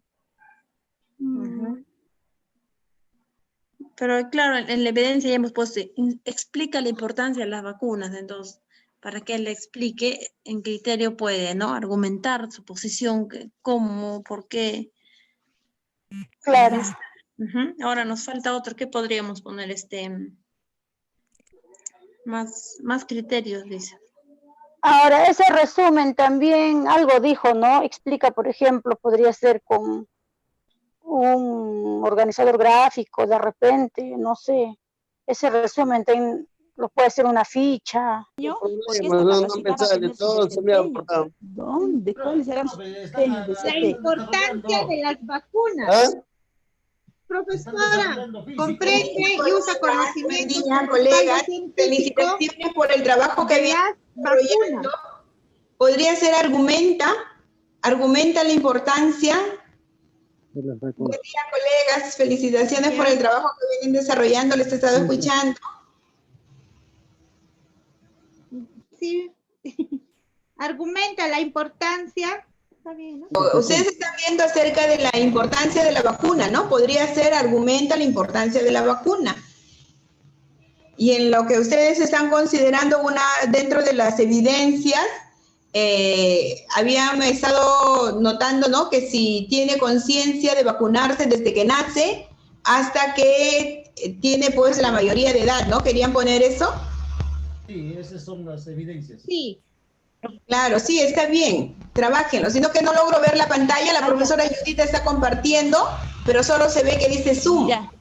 Speaker 20: Pero claro, en la evidencia ya hemos puesto, explica la importancia de las vacunas, entonces, para que él le explique en criterio puede, ¿no? Argumentar su posición, cómo, por qué.
Speaker 9: Claro.
Speaker 20: Ahora nos falta otro, ¿qué podríamos poner? Más criterios, dice.
Speaker 9: Ahora, ese resumen también algo dijo, ¿no? Explica, por ejemplo, podría ser con un organizador gráfico, de repente, no sé. Ese resumen lo puede ser una ficha.
Speaker 15: No me sale, todo se me ha aportado.
Speaker 5: ¿Dónde? ¿Cuáles eran sus temas de
Speaker 13: La
Speaker 5: CP?
Speaker 13: importancia de las vacunas. Profesora, comprende y usa conocimientos
Speaker 2: colegas, felicitaciones por el trabajo que viene desarrollando. Podría ser argumenta la importancia. Buen día, colegas, felicitaciones por el trabajo que vienen desarrollando, les he estado escuchando.
Speaker 13: Sí, argumenta la importancia. Está bien, ¿no?
Speaker 2: Ustedes están viendo acerca de la importancia de la vacuna, ¿no? Podría ser argumenta la importancia de la vacuna. Y en lo que ustedes están considerando dentro de las evidencias, habían estado notando, ¿no? Que si tiene conciencia de vacunarse desde que nace hasta que tiene pues la mayoría de edad, ¿no? ¿Querían poner eso?
Speaker 16: Sí, esas son las evidencias.
Speaker 13: Sí.
Speaker 2: Claro, sí, está bien, trabájenlo, sino que no logro ver la pantalla, la profesora Judith está compartiendo, pero solo se ve que dice Zoom.
Speaker 5: Ya.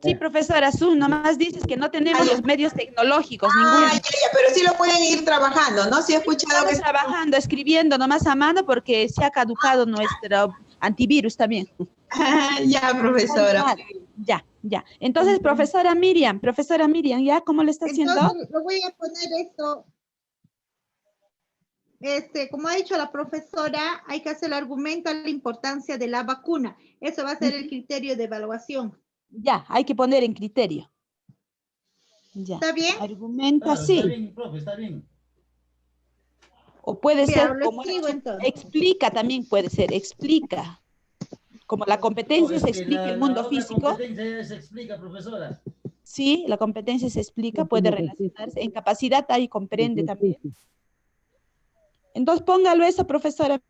Speaker 5: Sí, profesora, Zoom, nomás dices que no tenemos los medios tecnológicos, ninguno.
Speaker 2: Pero sí lo pueden ir trabajando, ¿no? Sí he escuchado que...
Speaker 5: Estamos trabajando, escribiendo nomás a mano porque se ha caducado nuestro antivirus también.
Speaker 2: Ya, profesora.
Speaker 5: Ya. Entonces, profesora Miriam, ¿ya cómo le está haciendo?
Speaker 13: Entonces, lo voy a poner esto. Como ha dicho la profesora, hay que hacer el argumento a la importancia de la vacuna. Eso va a ser el criterio de evaluación.
Speaker 5: Ya, hay que poner en criterio. Ya.
Speaker 13: ¿Está bien?
Speaker 5: Argumenta,
Speaker 16: Claro,
Speaker 5: sí.
Speaker 16: Está bien, profe, está bien.
Speaker 5: O puede ser
Speaker 13: Lo
Speaker 5: como
Speaker 13: escribo, entonces.
Speaker 5: explica también puede ser, explica. Como la competencia
Speaker 16: No,
Speaker 5: se explica el mundo físico.
Speaker 16: La competencia se explica, profesora.
Speaker 5: Sí, la competencia se explica, puede relacionarse. En capacidad ahí comprende también. Entonces póngalo eso, profesora.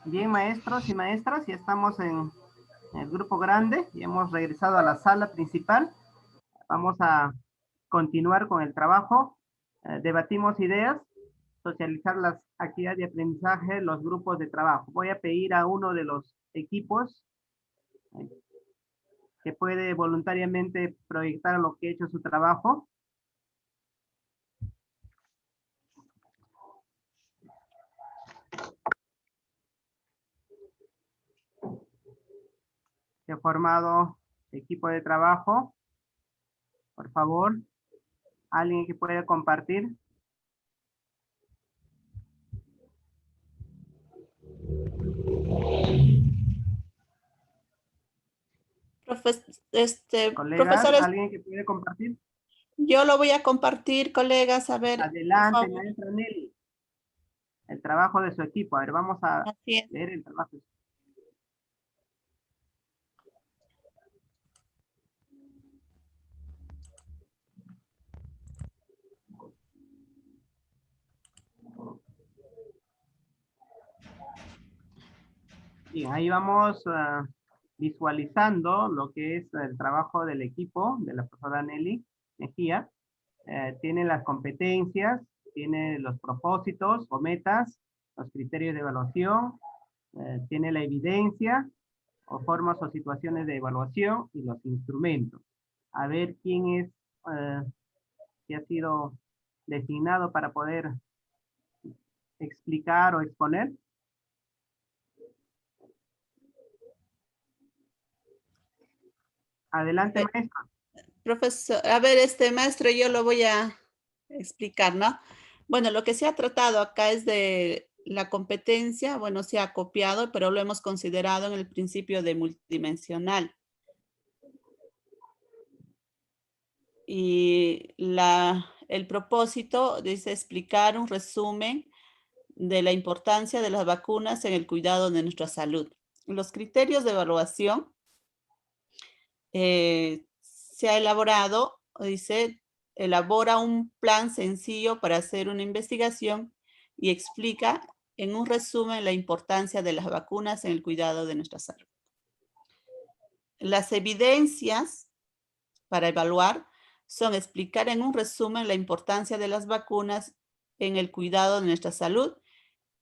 Speaker 1: Bien, maestros y maestras, ya estamos en el grupo grande y hemos regresado a la sala principal. Vamos a continuar con el trabajo. Debatimos ideas, socializar las actividades de aprendizaje, los grupos de trabajo. Voy a pedir a uno de los equipos que puede voluntariamente proyectar lo que ha hecho su trabajo. Se ha formado equipo de trabajo. Por favor, alguien que pueda compartir. Colegas,
Speaker 19: Profesores,
Speaker 1: ¿alguien que puede compartir?
Speaker 19: yo lo voy a compartir, colegas, a ver.
Speaker 1: Adelante, maestra Nelly. El trabajo de su equipo. A ver, vamos a ver el trabajo. Bien, ahí vamos visualizando lo que es el trabajo del equipo de la profesora Nelly Mejía. Tiene las competencias, tiene los propósitos o metas, los criterios de evaluación, tiene la evidencia o formas o situaciones de evaluación y los instrumentos. A ver quién es que ha sido designado para poder explicar o exponer. Adelante, maestro.
Speaker 19: Profesor, a ver, maestro, yo lo voy a explicar, ¿no? Bueno, lo que se ha tratado acá es de la competencia, bueno, se ha copiado, pero lo hemos considerado en el principio de multidimensional. Y el propósito dice explicar un resumen de la importancia de las vacunas en el cuidado de nuestra salud. Los criterios de evaluación se ha elaborado, dice, elabora un plan sencillo para hacer una investigación y explica en un resumen la importancia de las vacunas en el cuidado de nuestra salud. Las evidencias para evaluar son explicar en un resumen la importancia de las vacunas en el cuidado de nuestra salud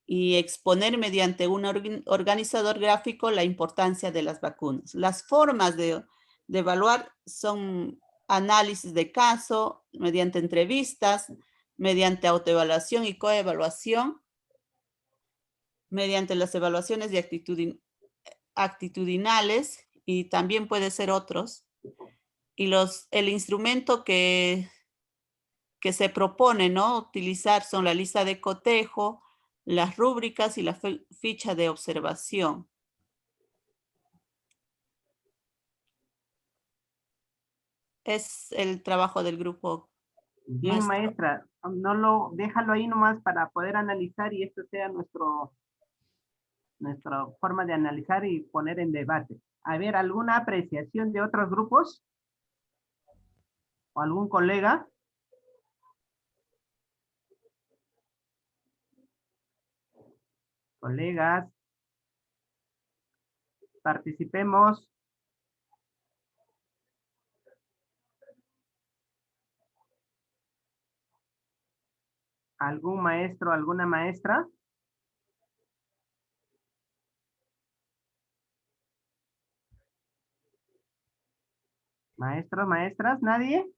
Speaker 19: y exponer mediante un organizador gráfico la importancia de las vacunas. Las formas de evaluar son análisis de caso, mediante entrevistas, mediante autoevaluación y coevaluación, mediante las evaluaciones de actitudinales y también puede ser otros. Y el instrumento que se propone, ¿no?, utilizar son la lista de cotejo, las rúbricas y la ficha de observación. Es el trabajo del grupo.
Speaker 1: Bien, maestra, déjalo ahí nomás para poder analizar y esto sea nuestra forma de analizar y poner en debate. A ver, ¿alguna apreciación de otros grupos? ¿O algún colega? Colegas, participemos. ¿Algún maestro, alguna maestra? Maestros, maestras, ¿nadie?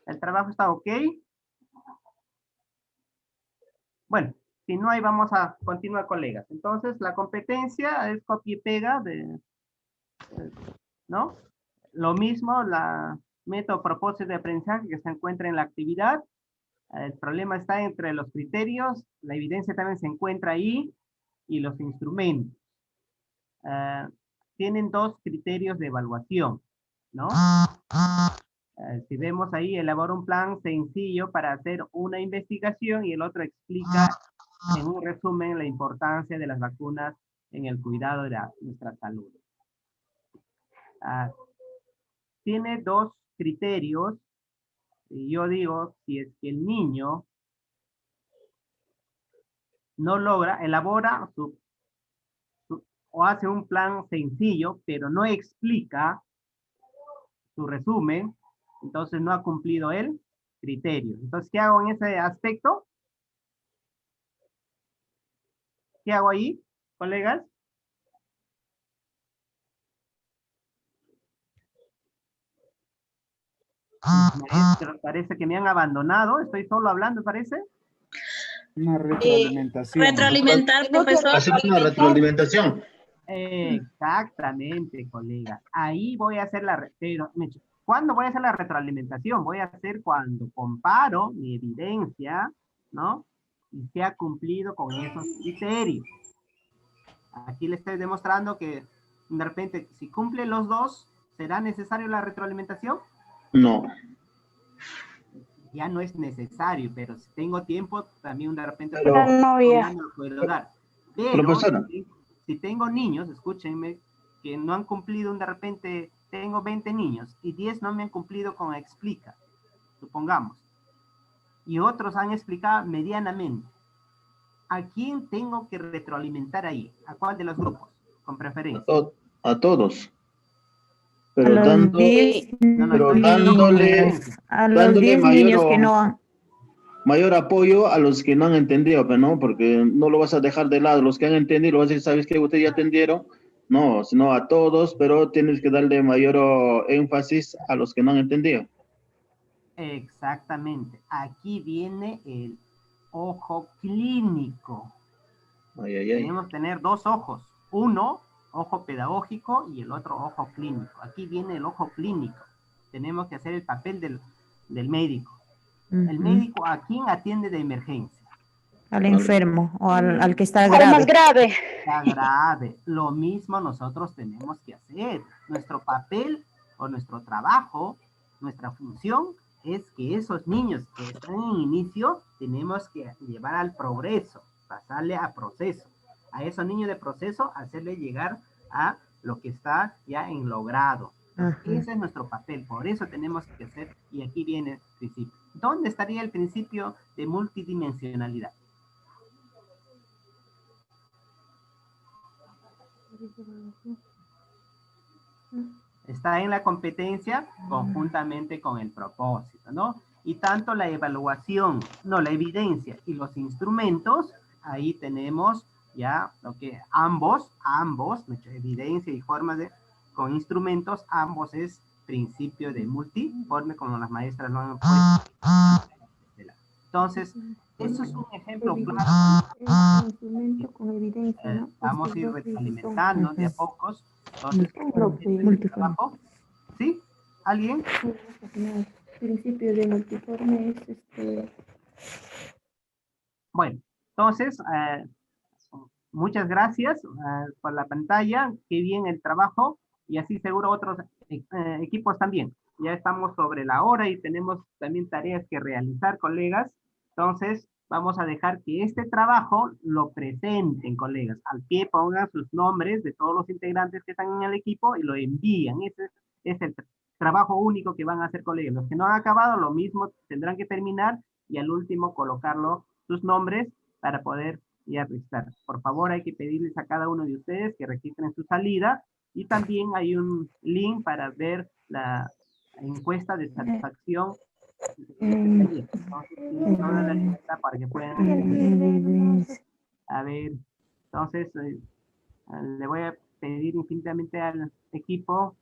Speaker 1: ¿El trabajo está ok? Bueno, si no, ahí vamos a continuar, colegas. Entonces, la competencia es copia y pega ¿no? Lo mismo, la método propósito de aprendizaje que se encuentra en la actividad. El problema está entre los criterios, la evidencia también se encuentra ahí, y los instrumentos. Tienen dos criterios de evaluación, ¿no? Si vemos ahí, elabora un plan sencillo para hacer una investigación y el otro explica en un resumen la importancia de las vacunas en el cuidado de nuestra salud. Tiene dos criterios. Y yo digo, si es que el niño no logra, elabora su o hace un plan sencillo, pero no explica su resumen, entonces no ha cumplido el criterio. Entonces, ¿qué hago en ese aspecto? ¿Qué hago ahí, colegas? Maestro, parece que me han abandonado. Estoy solo hablando, parece.
Speaker 10: Una retroalimentación.
Speaker 20: Retroalimentar, profesor.
Speaker 3: Hacer una retroalimentación.
Speaker 1: Exactamente, colega. Ahí voy a hacer ¿cuándo voy a hacer la retroalimentación? Voy a hacer cuando comparo mi evidencia, ¿no? Y se ha cumplido con esos criterios. Aquí le estoy demostrando que de repente, si cumple los dos, ¿será necesario la retroalimentación?
Speaker 3: No.
Speaker 1: Ya no es necesario, pero si tengo tiempo, también de repente
Speaker 9: Pero no, ya.
Speaker 1: lo puedo dar. Pero
Speaker 3: Profesora.
Speaker 1: si tengo niños, escúchenme, que no han cumplido, de repente tengo 20 niños y 10 no me han cumplido con explica, supongamos. Y otros han explicado medianamente. ¿A quién tengo que retroalimentar ahí? ¿A cuál de los grupos? Con preferencia.
Speaker 3: A todos. Pero
Speaker 18: A los 10 niños que no.
Speaker 3: Mayor apoyo a los que no han entendido, pero no, porque no lo vas a dejar de lado. Los que han entendido, vas a decir, ¿sabes qué? Ustedes ya entendieron. No, sino a todos, pero tienes que darle mayor énfasis a los que no han entendido.
Speaker 1: Exactamente. Aquí viene el ojo clínico. Tenemos que tener dos ojos. Uno, ojo pedagógico, y el otro, ojo clínico. Aquí viene el ojo clínico. Tenemos que hacer el papel del médico. El médico, ¿a quién atiende de emergencia?
Speaker 18: Al enfermo o al que está grave.
Speaker 9: Al más grave.
Speaker 1: Está grave. Lo mismo nosotros tenemos que hacer. Nuestro papel o nuestro trabajo, nuestra función es que esos niños que están en inicio tenemos que llevar al progreso, pasarle a proceso. A esos niños de proceso, hacerle llegar a lo que está ya en logrado. Ese es nuestro papel, por eso tenemos que hacer, y aquí viene el principio. ¿Dónde estaría el principio de multidimensionalidad? Está en la competencia conjuntamente con el propósito, ¿no? Y tanto la evaluación, la evidencia y los instrumentos, ahí tenemos ya lo que ambos, nuestra evidencia y formas con instrumentos, ambos es principio de multiforme, como las maestras lo han puesto. Entonces, eso es un ejemplo claro. Vamos a ir retroalimentando de a pocos. Entonces, trabajo. ¿Sí? ¿Alguien?
Speaker 18: El principio de multiforme es
Speaker 1: Bueno, entonces, muchas gracias por la pantalla. Qué bien el trabajo. Y así seguro otros equipos también. Ya estamos sobre la hora y tenemos también tareas que realizar, colegas. Entonces, vamos a dejar que este trabajo lo presenten, colegas. Al pie pongan sus nombres de todos los integrantes que están en el equipo y lo envían. Ese es el trabajo único que van a hacer, colegas. Los que no han acabado, lo mismo tendrán que terminar y al último colocarlo sus nombres para poder ya registrar. Por favor, hay que pedirles a cada uno de ustedes que registren su salida. Y también hay un link para ver la encuesta de satisfacción. Entonces, toda la lista para que puedan. A ver, entonces, le voy a pedir infinitamente al equipo,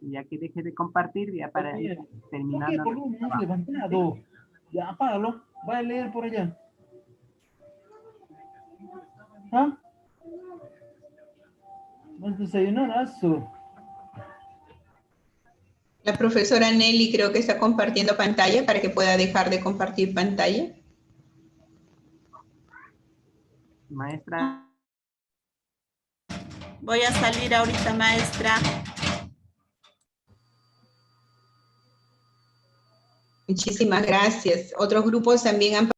Speaker 1: ya que deje de compartir, ya para ir terminando.
Speaker 16: ¿Por qué volumen es levantado? Ya, apágalo. Va a leer por allá. ¿Ah? ¿Vas a desayunar, Azu?
Speaker 2: La profesora Nelly creo que está compartiendo pantalla para que pueda dejar de compartir pantalla.
Speaker 1: Maestra.
Speaker 19: Voy a salir ahorita, maestra.
Speaker 2: Muchísimas gracias. Otros grupos también han